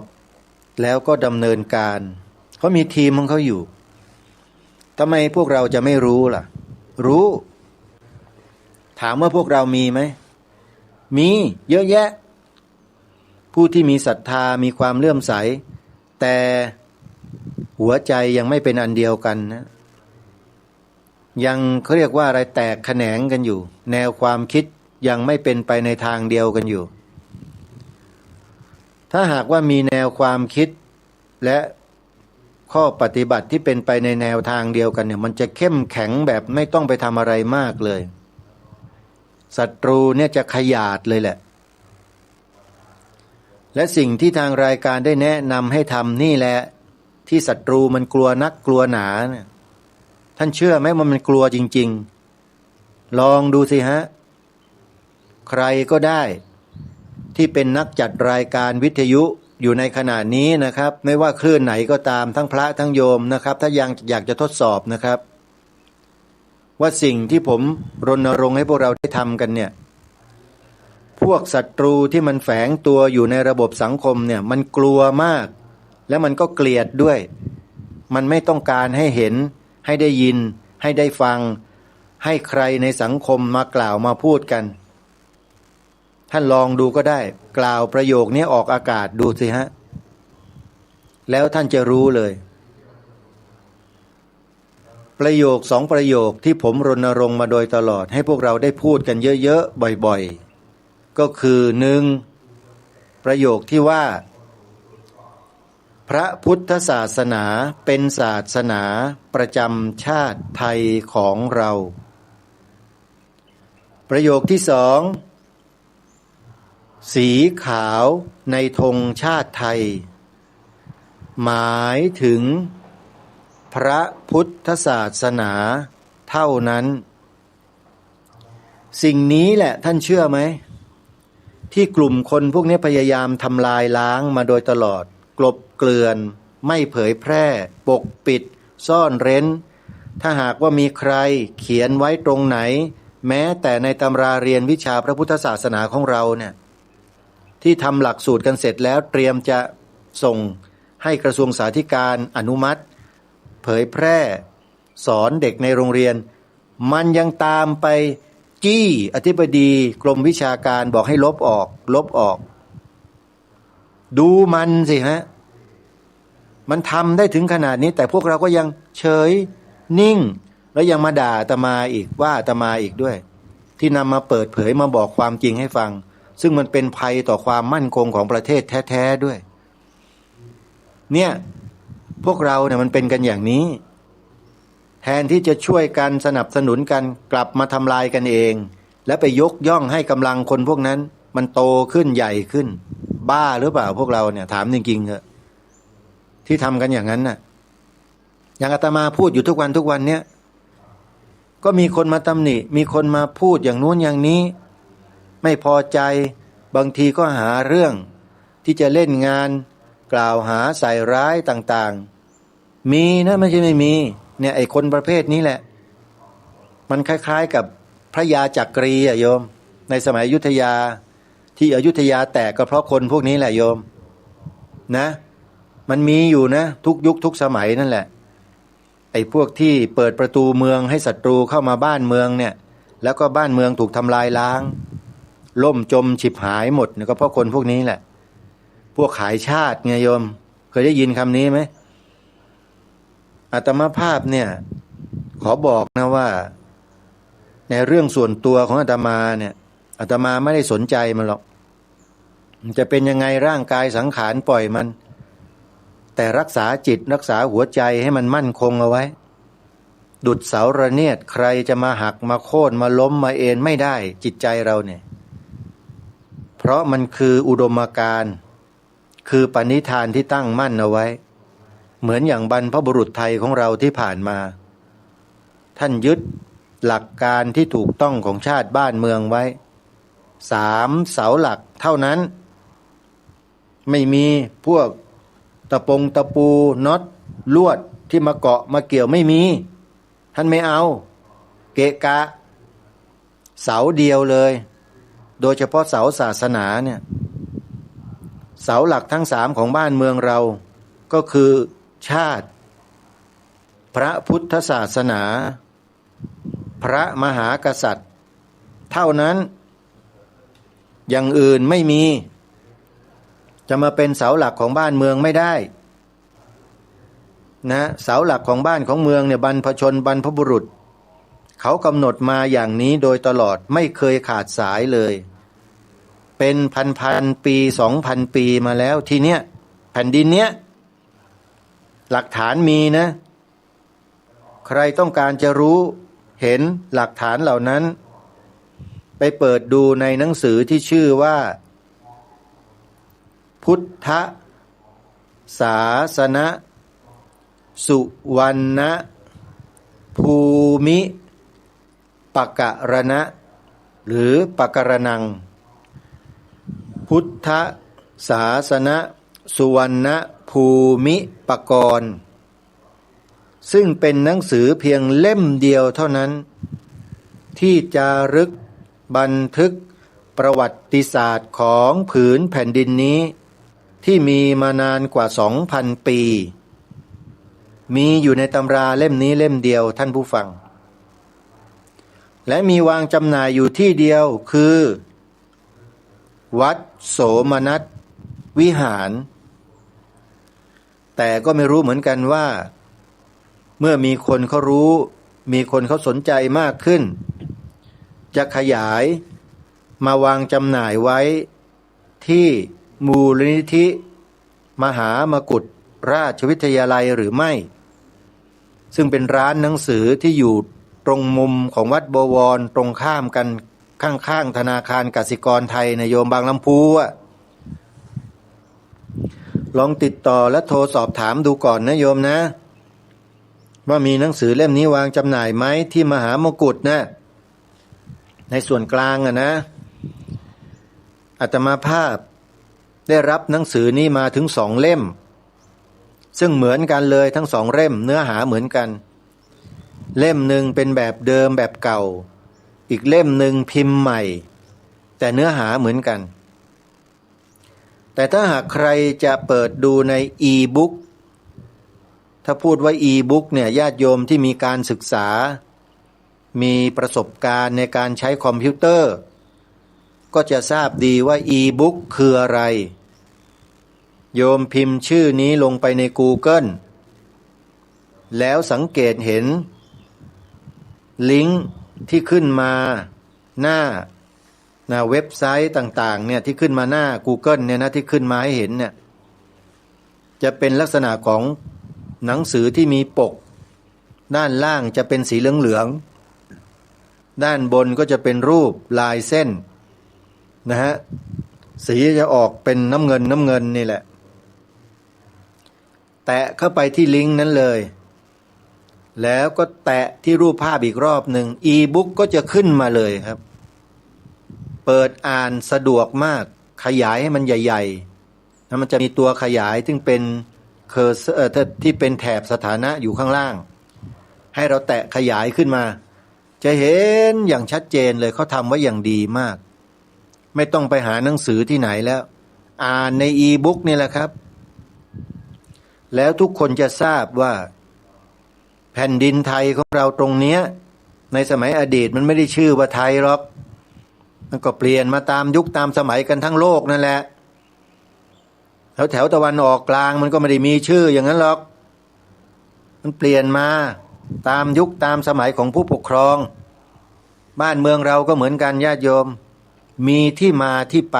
แล้วก็ดำเนินการเขามีทีมของเขาอยู่ทำไมพวกเราจะไม่รู้ล่ะรู้ถามว่าพวกเรามีไหมมีเยอะแยะผู้ที่มีศรัทธามีความเลื่อมใสแต่หัวใจยังไม่เป็นอันเดียวกันนะยังเขาเรียกว่าอะไรแตกแขนงกันอยู่แนวความคิดยังไม่เป็นไปในทางเดียวกันอยู่ถ้าหากว่ามีแนวความคิดและข้อปฏิบัติที่เป็นไปในแนวทางเดียวกันเนี่ยมันจะเข้มแข็งแบบไม่ต้องไปทำอะไรมากเลยศัตรูเนี่ยจะขยาดเลยแหละและสิ่งที่ทางรายการได้แนะนำให้ทำนี่แหละที่ศัตรูมันกลัวนักกลัวหนาเนี่ยท่านเชื่อไหมว่ามันกลัวจริงๆลองดูสิฮะใครก็ได้ที่เป็นนักจัดรายการวิทยุอยู่ในขณะนี้นะครับไม่ว่าคลื่นไหนก็ตามทั้งพระทั้งโยมนะครับถ้ายังอยากจะทดสอบนะครับว่าสิ่งที่ผมรณรงค์ให้พวกเราได้ทำกันเนี่ยพวกศัตรูที่มันแฝงตัวอยู่ในระบบสังคมเนี่ยมันกลัวมากและมันก็เกลียดด้วยมันไม่ต้องการให้เห็นให้ได้ยินให้ได้ฟังให้ใครในสังคมมากล่าวมาพูดกันท่านลองดูก็ได้กล่าวประโยคนี้ออกอากาศดูสิฮะแล้วท่านจะรู้เลยประโยค2ประโยคที่ผมรณรงค์มาโดยตลอดให้พวกเราได้พูดกันเยอะๆบ่อยๆก็คือ1ประโยคที่ว่าพระพุทธศาสนาเป็นศาสนาประจำชาติไทยของเราประโยคที่2สีขาวในธงชาติไทยหมายถึงพระพุทธศาสนาเท่านั้นสิ่งนี้แหละท่านเชื่อไหมที่กลุ่มคนพวกนี้พยายามทำลายล้างมาโดยตลอดกลบเกลื่อนไม่เผยแพร่ปกปิดซ่อนเร้นถ้าหากว่ามีใครเขียนไว้ตรงไหนแม้แต่ในตำราเรียนวิชาพระพุทธศาสนาของเราเนี่ยที่ทำหลักสูตรกันเสร็จแล้วเตรียมจะส่งให้กระทรวงสาธการอนุมัติเผยแพร่สอนเด็กในโรงเรียนมันยังตามไปจี้อธิบดีกรมวิชาการบอกให้ลบออกดูมันสิฮะมันทำได้ถึงขนาดนี้แต่พวกเราก็ยังเฉยนิ่งแล้วยังมาด่าอาตมาอีกว่าอาตมาอีกด้วยที่นำมาเปิดเผยมาบอกความจริงให้ฟังซึ่งมันเป็นภัยต่อความมั่นคงของประเทศแท้ๆด้วยเนี่ยพวกเราเนี่ยมันเป็นกันอย่างนี้แทนที่จะช่วยกันสนับสนุนกันกลับมาทำลายกันเองและไปยกย่องให้กำลังคนพวกนั้นมันโตขึ้นใหญ่ขึ้นบ้าหรือเปล่าพวกเราเนี่ยถามจริงๆเถอะที่ทำกันอย่างนั้นน่ะอย่างอาตมาพูดอยู่ทุกวันเนี่ยก็มีคนมาตำหนิมีคนมาพูดอย่างนู้นอย่างนี้ไม่พอใจบางทีก็หาเรื่องที่จะเล่นงานกล่าวหาใส่ร้ายต่างๆมีนะไม่ใช่ไม่มีเนี่ยไอ้คนประเภทนี้แหละมันคล้ายๆกับพระยาจักรีอะโยมในสมัยอยุธยาที่อยุธยาแตกก็เพราะคนพวกนี้แหละโยมนะมันมีอยู่นะทุกยุคทุกสมัยนั่นแหละไอ้พวกที่เปิดประตูเมืองให้ศัตรูเข้ามาบ้านเมืองเนี่ยแล้วก็บ้านเมืองถูกทำลายล้างล่มจมฉิบหายหมดเนี่ยก็เพราะคนพวกนี้แหละพวกขายชาติไงโยมเคยได้ยินคำนี้ไหมอาตมาภาพเนี่ยขอบอกนะว่าในเรื่องส่วนตัวของอาตมาเนี่ยอาตมาไม่ได้สนใจมันหรอกมันจะเป็นยังไงร่างกายสังขารปล่อยมันแต่รักษาจิตรักษาหัวใจให้มันมั่นคงเอาไว้ดุจเสาระเนียดใครจะมาหักมาโค่นมาล้มมาเอ็นไม่ได้จิตใจเราเนี่ยเพราะมันคืออุดมการณ์คือปณิธานที่ตั้งมั่นเอาไว้เหมือนอย่างบรรพบุรุษไทยของเราที่ผ่านมาท่านยึดหลักการที่ถูกต้องของชาติบ้านเมืองไว้3เสาหลักเท่านั้นไม่มีพวกตะปูน็อตลวดที่มาเกาะมาเกี่ยวไม่มีท่านไม่เอาเกะกะเสาเดียวเลยโดยเฉพาะเสาศาสนาเนี่ยเสาหลักทั้ง3ของบ้านเมืองเรา ก็คือชาติพระพุทธศาสนาพระมหากษัตริย์เท่านั้นอย่างอื่นไม่มีจะมาเป็นเสาหลักของบ้านเมืองไม่ได้นะเสาหลักของบ้านของเมืองเนี่ยบรรพชนบรรพบุรุษเขากำหนดมาอย่างนี้โดยตลอดไม่เคยขาดสายเลยเป็นพันปี2,000 ปีมาแล้วทีเนี้ยแผ่นดินเนี้ยหลักฐานมีนะใครต้องการจะรู้เห็นหลักฐานเหล่านั้นไปเปิดดูในหนังสือที่ชื่อว่าพุทธศาสนสุวรรณภูมิปกรณะหรือปกรณังพุทธศาสนสุวรรณภูมิปกรณ์ซึ่งเป็นหนังสือเพียงเล่มเดียวเท่านั้นที่จารึกบันทึกประวัติศาสตร์ของผืนแผ่นดินนี้ที่มีมานานกว่า 2,000 ปีมีอยู่ในตำราเล่มนี้เล่มเดียวท่านผู้ฟังและมีวางจำหน่ายอยู่ที่เดียวคือวัดโสมนัสวิหารแต่ก็ไม่รู้เหมือนกันว่าเมื่อมีคนเขารู้มีคนเขาสนใจมากขึ้นจะขยายมาวางจำหน่ายไว้ที่มูลนิธิมหามกุฏราชวิทยาลัยหรือไม่ซึ่งเป็นร้านหนังสือที่อยู่ตรงมุมของวัดบวรตรงข้ามกันข้างๆธนาคารกสิกรไทยในโยมบางลำพูลองติดต่อและโทรสอบถามดูก่อนนะโยมนะว่ามีหนังสือเล่มนี้วางจำหน่ายไหมที่มหามกุฏนะในส่วนกลางนะอาตมาภาพได้รับหนังสือนี้มาถึง2 เล่มซึ่งเหมือนกันเลยทั้ง2 เล่มเนื้อหาเหมือนกันเล่มหนึ่งเป็นแบบเดิมแบบเก่าอีกเล่มหนึ่งพิมพ์ใหม่แต่เนื้อหาเหมือนกันแต่ถ้าหากใครจะเปิดดูในอีบุ๊กถ้าพูดว่าอีบุ๊กเนี่ยญาติโยมที่มีการศึกษามีประสบการณ์ในการใช้คอมพิวเตอร์ก็จะทราบดีว่าอีบุ๊กคืออะไรโยมพิมพ์ชื่อนี้ลงไปใน Google แล้วสังเกตเห็นลิงก์ที่ขึ้นมาหน้าเว็บไซต์ต่างๆเนี่ยที่ขึ้นมาหน้า Google เนี่ยนะที่ขึ้นมาให้เห็นเนี่ยจะเป็นลักษณะของหนังสือที่มีปกด้านล่างจะเป็นสีเหลืองๆด้านบนก็จะเป็นรูปลายเส้นนะฮะสีจะออกเป็นน้ำเงินนี่แหละแตะเข้าไปที่ลิงก์นั้นเลยแล้วก็แตะที่รูปภาพอีกรอบหนึ่งอีบุ๊กก็จะขึ้นมาเลยครับเปิดอ่านสะดวกมากขยายให้มันใหญ่ๆแล้วมันจะมีตัวขยายซึ่งเป็นเคอร์เซอร์ที่เป็นแถบสถานะอยู่ข้างล่างให้เราแตะขยายขึ้นมาจะเห็นอย่างชัดเจนเลยเขาทำไว้อย่างดีมากไม่ต้องไปหาหนังสือที่ไหนแล้วอ่านในอีบุ๊กนี่แหละครับแล้วทุกคนจะทราบว่าแผ่นดินไทยของเราตรงเนี้ยในสมัยอดีตมันไม่ได้ชื่อว่าไทยหรอกมันก็เปลี่ยนมาตามยุคตามสมัยกันทั้งโลกนั่นแหละแถวตะวันออกกลางมันก็ไม่ได้มีชื่ออย่างนั้นหรอกมันเปลี่ยนมาตามยุคตามสมัยของผู้ปกครองบ้านเมืองเราก็เหมือนกันญาติโยมมีที่มาที่ไป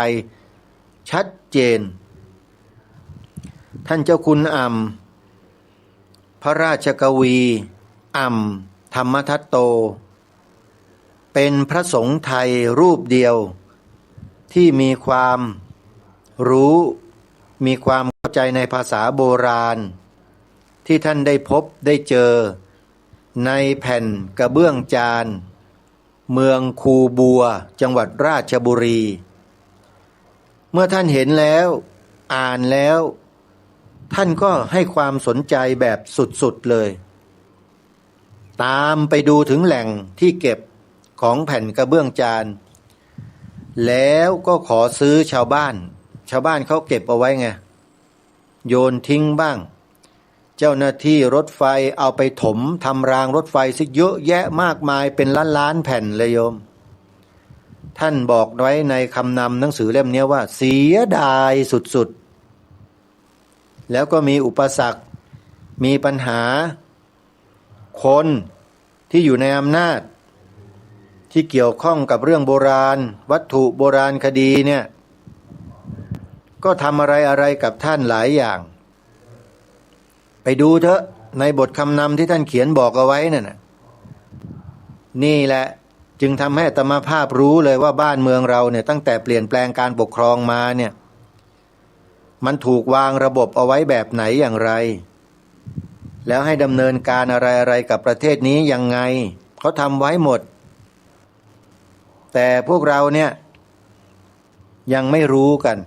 ชัดเจนท่านเจ้าคุณอ่ำพระราชกวีอ่ำธรรมทัตโตเป็นพระสงฆ์ไทยรูปเดียวที่มีความรู้มีความเข้าใจในภาษาโบราณที่ท่านได้พบได้เจอในแผ่นกระเบื้องจานเมืองคูบัวจังหวัดราชบุรีเมื่อท่านเห็นแล้วอ่านแล้วท่านก็ให้ความสนใจแบบสุดๆเลยตามไปดูถึงแหล่งที่เก็บของแผ่นกระเบื้องจานแล้วก็ขอซื้อชาวบ้านเขาเก็บเอาไว้ไงโยนทิ้งบ้าง เจ้าหน้าที่รถไฟเอาไปถมทำรางรถไฟซิเยอะแยะมากมายเป็นล้านๆแผ่นเลยโยมท่านบอกไว้ในคำนำหนังสือเล่มนี้ว่าเสียดายสุดๆแล้วก็มีอุปสรรคมีปัญหาคนที่อยู่ในอำนาจที่เกี่ยวข้องกับเรื่องโบราณวัตถุโบราณคดีเนี่ยก็ทำอะไรกับท่านหลายอย่างไปดูเถอะในบทคำนำที่ท่านเขียนบอกเอาไว้นั่นน่ะนี่แหละจึงทำให้อาตมาภาพรู้เลยว่าบ้านเมืองเราเนี่ยตั้งแต่เปลี่ยนแปลงการปกครองมาเนี่ยมันถูกวางระบบเอาไว้แบบไหนอย่างไรแล้วให้ดำเนินการอะไรกับประเทศนี้ยังไงเขาทำไว้หมดแต่พวกเราเนี่ยยังไม่รู้กัน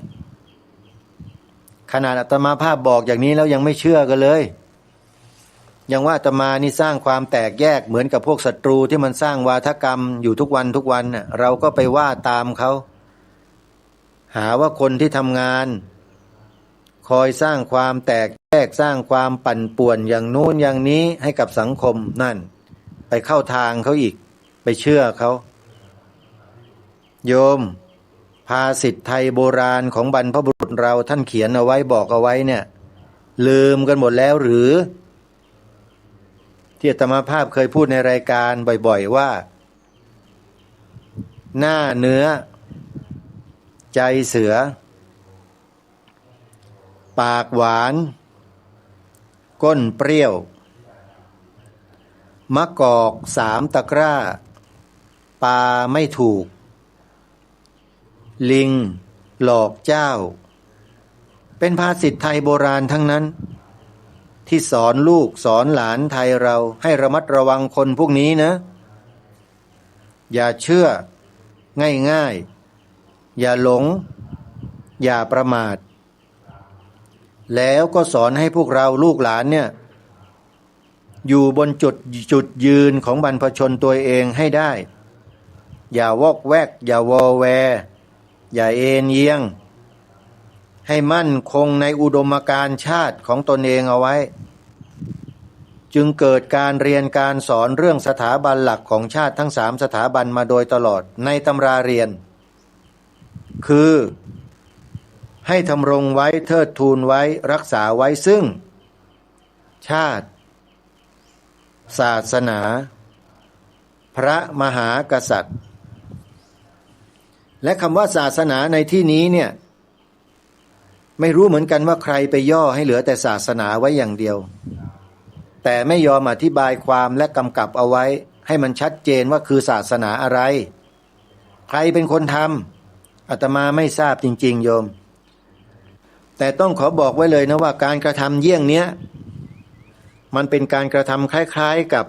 ขนาดอาตมาภาพบอกอย่างนี้แล้วยังไม่เชื่อกันเลยยังว่าอาตมานี่สร้างความแตกแยกเหมือนกับพวกศัตรูที่มันสร้างวาทกรรมอยู่ทุกวันน่ะเราก็ไปว่าตามเขาหาว่าคนที่ทำงานคอยสร้างความแตกแยกสร้างความปั่นป่วนอย่างโน้นอย่างนี้ให้กับสังคมนั่นไปเข้าทางเขาอีกไปเชื่อเขาโยมภาษิตไทยโบราณของบรรพบุรุษเราท่านเขียนเอาไว้บอกเอาไว้เนี่ยลืมกันหมดแล้วหรือที่อาตมาภาพเคยพูดในรายการบ่อยๆว่าหน้าเนื้อใจเสือปากหวานก้นเปรี้ยวมะกอก3 ตะกร้าปลาไม่ถูกลิงหลอกเจ้าเป็นภาษิตไทยโบราณทั้งนั้นที่สอนลูกสอนหลานไทยเราให้ระมัดระวังคนพวกนี้นะอย่าเชื่อง่ายๆอย่าหลงอย่าประมาทแล้วก็สอนให้พวกเราลูกหลานเนี่ยอยู่บนจุดยืนของบรรพชนตัวเองให้ได้อย่าวอกแวกอย่าวอแวอย่าเอ็นเอียงให้มั่นคงในอุดมการณ์ชาติของตนเองเอาไว้จึงเกิดการเรียนการสอนเรื่องสถาบันหลักของชาติทั้ง3 สถาบันมาโดยตลอดในตำราเรียนคือให้ทำรงไว้เทิดทูนไว้รักษาไว้ซึ่งชาติศาสนาพระมหากษัตริย์และคำว่าศาสนาในที่นี้เนี่ยไม่รู้เหมือนกันว่าใครไปย่อให้เหลือแต่ศาสนาไว้อย่างเดียวแต่ไม่ยอมอธิบายความและกำกับเอาไว้ให้มันชัดเจนว่าคือศาสนาอะไรใครเป็นคนทำอาตมาไม่ทราบจริงๆโยมแต่ต้องขอบอกไว้เลยนะว่าการกระทำเยี่ยงเนี้ยมันเป็นการกระทำคล้ายๆกับ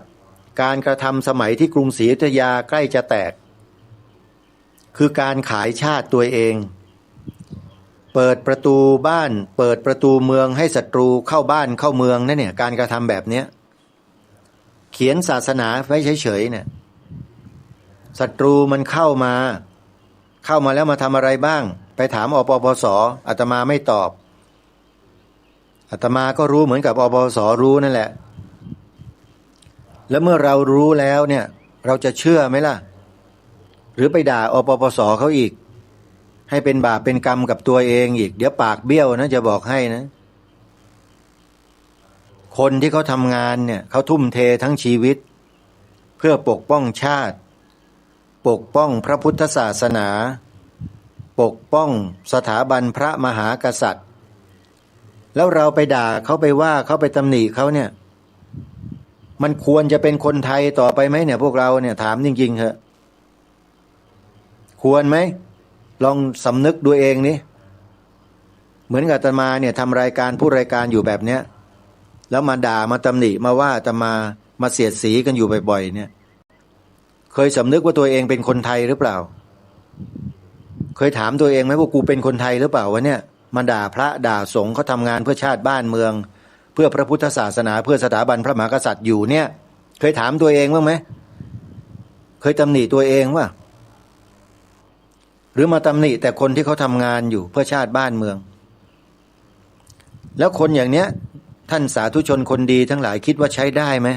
การกระทำสมัยที่กรุงศรีอยุธยาใกล้จะแตกคือการขายชาติตัวเองเปิดประตูบ้านเปิดประตูเมืองให้ศัตรูเข้าบ้านเข้าเมืองนั่นเนี่ยการกระทำแบบเนี้ยเขียนศาสนาไว้เฉยๆเนี่ยศัตรูมันเข้ามาแล้วมาทำอะไรบ้างไปถามอปปส.อาตมาไม่ตอบอาตมาก็รู้เหมือนกับอปปส.รู้นั่นแหละแล้วเมื่อเรารู้แล้วเนี่ยเราจะเชื่อไหมล่ะหรือไปด่าอปปส.เขาอีกให้เป็นบาปเป็นกรรมกับตัวเองอีกเดี๋ยวปากเบี้ยวนะจะบอกให้นะคนที่เขาทำงานเนี่ยเขาทุ่มเททั้งชีวิตเพื่อปกป้องชาติปกป้องพระพุทธศาสนาปกป้องสถาบันพระมหากษัตริย์แล้วเราไปด่าเขาไปว่าเขาไปตำหนิเขาเนี่ยมันควรจะเป็นคนไทยต่อไปไหมเนี่ยพวกเราเนี่ยถามจริงๆเถอะควรไหมลองสำนึกดูเองนี่เหมือนกับอาตมาเนี่ยทำรายการผู้รายการอยู่แบบเนี้ยแล้วมาด่ามาตำหนิมาว่าอาตมาเสียดสีกันอยู่บ่อยๆเนี่ยเคยสำนึกว่าตัวเองเป็นคนไทยหรือเปล่าเคยถามตัวเองไหมว่ากูเป็นคนไทยหรือเปล่าวะเนี่ยมาด่าพระด่าสงฆ์เขาทำงานเพื่อชาติบ้านเมืองเพื่อพระพุทธศาสนาเพื่อสถาบันพระมหากษัตริย์อยู่เนี่ยเคยถามตัวเองบ้างไหมเคยตำหนิตัวเองว่าหรือมาตำหนิแต่คนที่เขาทำงานอยู่เพื่อชาติบ้านเมืองแล้วคนอย่างเนี้ย ท่านสาธุชนคนดีทั้งหลายคิดว่าใช้ได้ไหม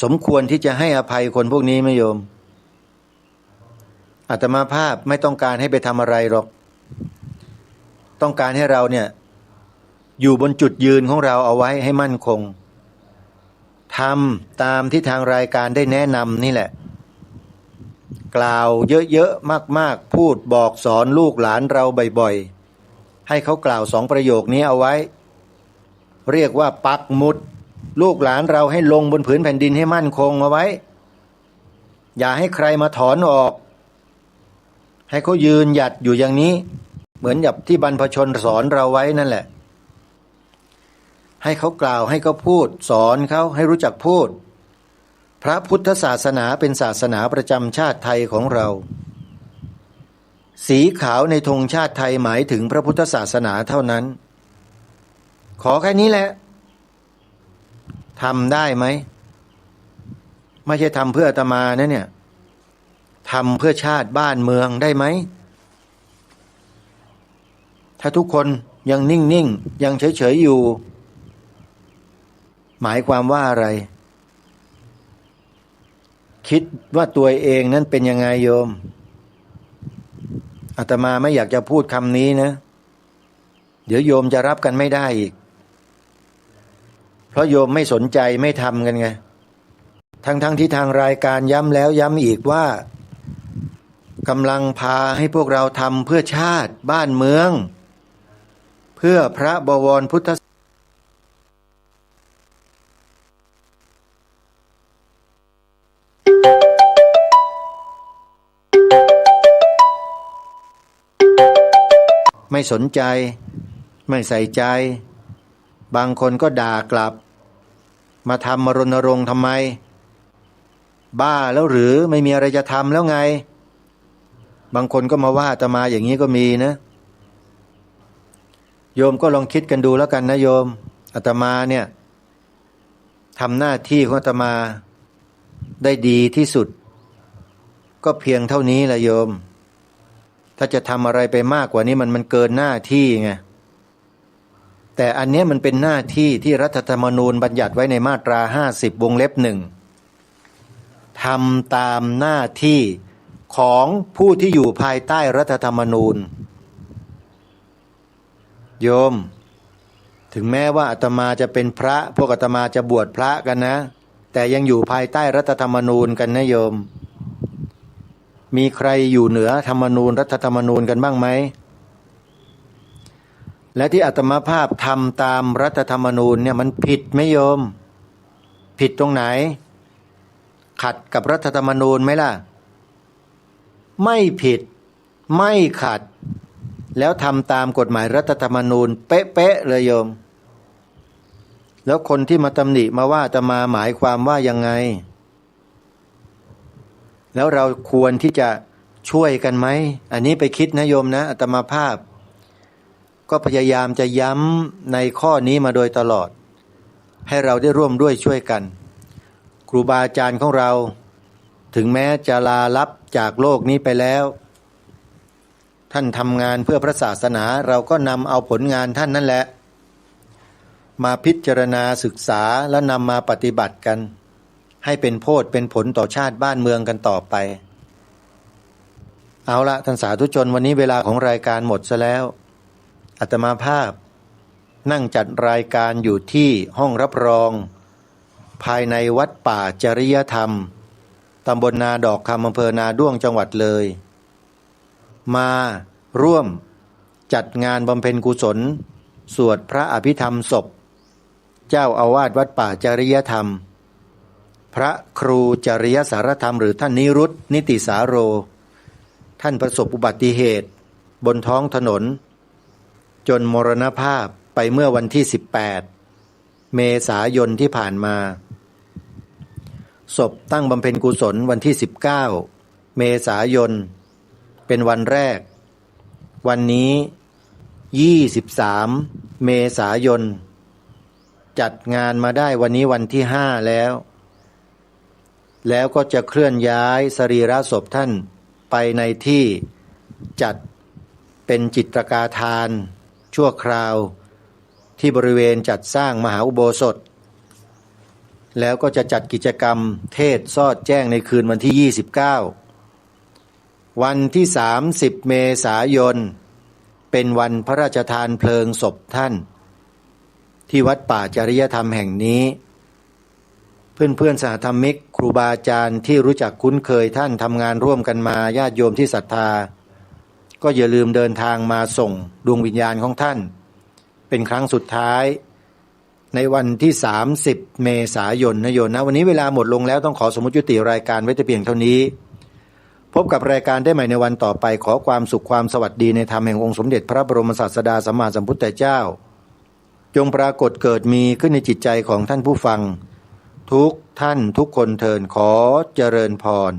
สมควรที่จะให้อภัยคนพวกนี้ไหมโยมอาตมาภาพไม่ต้องการให้ไปทำอะไรหรอกต้องการให้เราเนี่ยอยู่บนจุดยืนของเราเอาไว้ให้มั่นคงทำตามที่ทางรายการได้แนะนำนี่แหละกล่าวเยอะๆมากๆพูดบอกสอนลูกหลานเราบ่อยๆให้เขากล่าว2ประโยคนี้เอาไว้เรียกว่าปักหมุดลูกหลานเราให้ลงบนผืนแผ่นดินให้มั่นคงเอาไว้อย่าให้ใครมาถอนออกให้เขายืนหยัดอยู่อย่างนี้เหมือนกับที่บรรพชนสอนเราไว้นั่นแหละให้เขากล่าวให้เขาพูดสอนเขาให้รู้จักพูดพระพุทธศาสนาเป็นศาสนาประจำชาติไทยของเราสีขาวในธงชาติไทยหมายถึงพระพุทธศาสนาเท่านั้นขอแค่นี้แหละทำได้ไหมไม่ใช่ทำเพื่ออาตมานะเนี่ยทำเพื่อชาติบ้านเมืองได้ไหมถ้าทุกคนยังนิ่งๆยังเฉยๆอยู่หมายความว่าอะไรคิดว่าตัวเองนั้นเป็นยังไงโยมอาตมาไม่อยากจะพูดคำนี้นะเดี๋ยวโยมจะรับกันไม่ได้อีกเพราะโยมไม่สนใจไม่ทำกันไงทั้งที่ทางรายการย้ำแล้วย้ำอีกว่ากำลังพาให้พวกเราทำเพื่อชาติบ้านเมืองเพื่อพระบวรพุทธไม่สนใจไม่ใส่ใจบางคนก็ด่ากลับมาทำมารณรงค์ทำไมบ้าแล้วหรือไม่มีอะไรจะทำแล้วไงบางคนก็มาว่าอาตมาอย่างนี้ก็มีนะโยมก็ลองคิดกันดูแล้วกันนะโยมอาตมาเนี่ยทำหน้าที่ของอาตมาได้ดีที่สุดก็เพียงเท่านี้แหละโยมถ้าจะทำอะไรไปมากกว่านี้มันเกินหน้าที่ไงแต่อันนี้มันเป็นหน้าที่ที่รัฐธรรมนูญบัญญัติไว้ในมาตรา50วงเล็บ1ทำตามหน้าที่ของผู้ที่อยู่ภายใต้รัฐธรรมนูญโยมถึงแม้ว่าอาตมาจะเป็นพระพวกอาตมาจะบวชพระกันนะแต่ยังอยู่ภายใต้รัฐธรรมนูญกันนะโยมมีใครอยู่เหนือธรรมนูญรัฐธรรมนูญกันบ้างไหมและที่อาตมาภาพทำตามรัฐธรรมนูญเนี่ยมันผิดไหมโยมผิดตรงไหนขัดกับรัฐธรรมนูญไหมล่ะไม่ผิดไม่ขัดแล้วทำตามกฎหมายรัฐธรรมนูญเป๊ะๆเลยโยมแล้วคนที่มาตำหนิมาว่าอาตมาหมายความว่ายังไงแล้วเราควรที่จะช่วยกันไหมอันนี้ไปคิดนะโยมนะอาตมาภาพก็พยายามจะย้ำในข้อนี้มาโดยตลอดให้เราได้ร่วมด้วยช่วยกันครูบาอาจารย์ของเราถึงแม้จะลาลับจากโลกนี้ไปแล้วท่านทำงานเพื่อพระศาสนาเราก็นำเอาผลงานท่านนั่นแหละมาพิจารณาศึกษาและนำมาปฏิบัติกันให้เป็นโพธิเป็นผลต่อชาติบ้านเมืองกันต่อไปเอาละท่านสาธุชนวันนี้เวลาของรายการหมดซะแล้วอาตมาภาพนั่งจัดรายการอยู่ที่ห้องรับรองภายในวัดป่าจริยธรรมตำบลนาดอกคำอำเภอนาด้วงจังหวัดเลยมาร่วมจัดงานบำเพ็ญกุศลสวดพระอภิธรรมศพเจ้าอาวาสวัดป่าจริยธรรมพระครูจริยสารธรรมหรือท่านนิรุตนิติสาโรท่านประสบอุบัติเหตุบนท้องถนนจนมรณภาพไปเมื่อวันที่18เมษายนที่ผ่านมาศพตั้งบำเพ็ญกุศลวันที่19เมษายนเป็นวันแรกวันนี้23เมษายนจัดงานมาได้วันนี้วันที่5แล้วก็จะเคลื่อนย้ายสรีระศพท่านไปในที่จัดเป็นจิตรกาทานชั่วคราว ที่บริเวณจัดสร้างมหาอุโบสถแล้วก็จะจัดกิจกรรมเทศน์สอดแจ้งในคืนวันที่ 29 วันที่ 30 เมษายนเป็นวันพระราชทานเพลิงศพท่านที่วัดป่าจริยธรรมแห่งนี้เพื่อนๆสหธรรมิกครูบาอาจารย์ที่รู้จักคุ้นเคยท่านทำงานร่วมกันมาญาติโยมที่ศรัทธาก็อย่าลืมเดินทางมาส่งดวงวิญญาณของท่านเป็นครั้งสุดท้ายในวันที่ 30 เมษายนนะโยมนะวันนี้เวลาหมดลงแล้วต้องขอสมมุติยุติรายการไว้แต่เพียงเท่านี้พบกับรายการได้ใหม่ในวันต่อไปขอความสุขความสวัสดีในธรรมแห่งองค์สมเด็จพระบรมศาสดาสัมมาสัมพุทธเจ้าจงปรากฏเกิดมีขึ้นในจิตใจของท่านผู้ฟังทุกท่านทุกคนเทินขอเจริญพร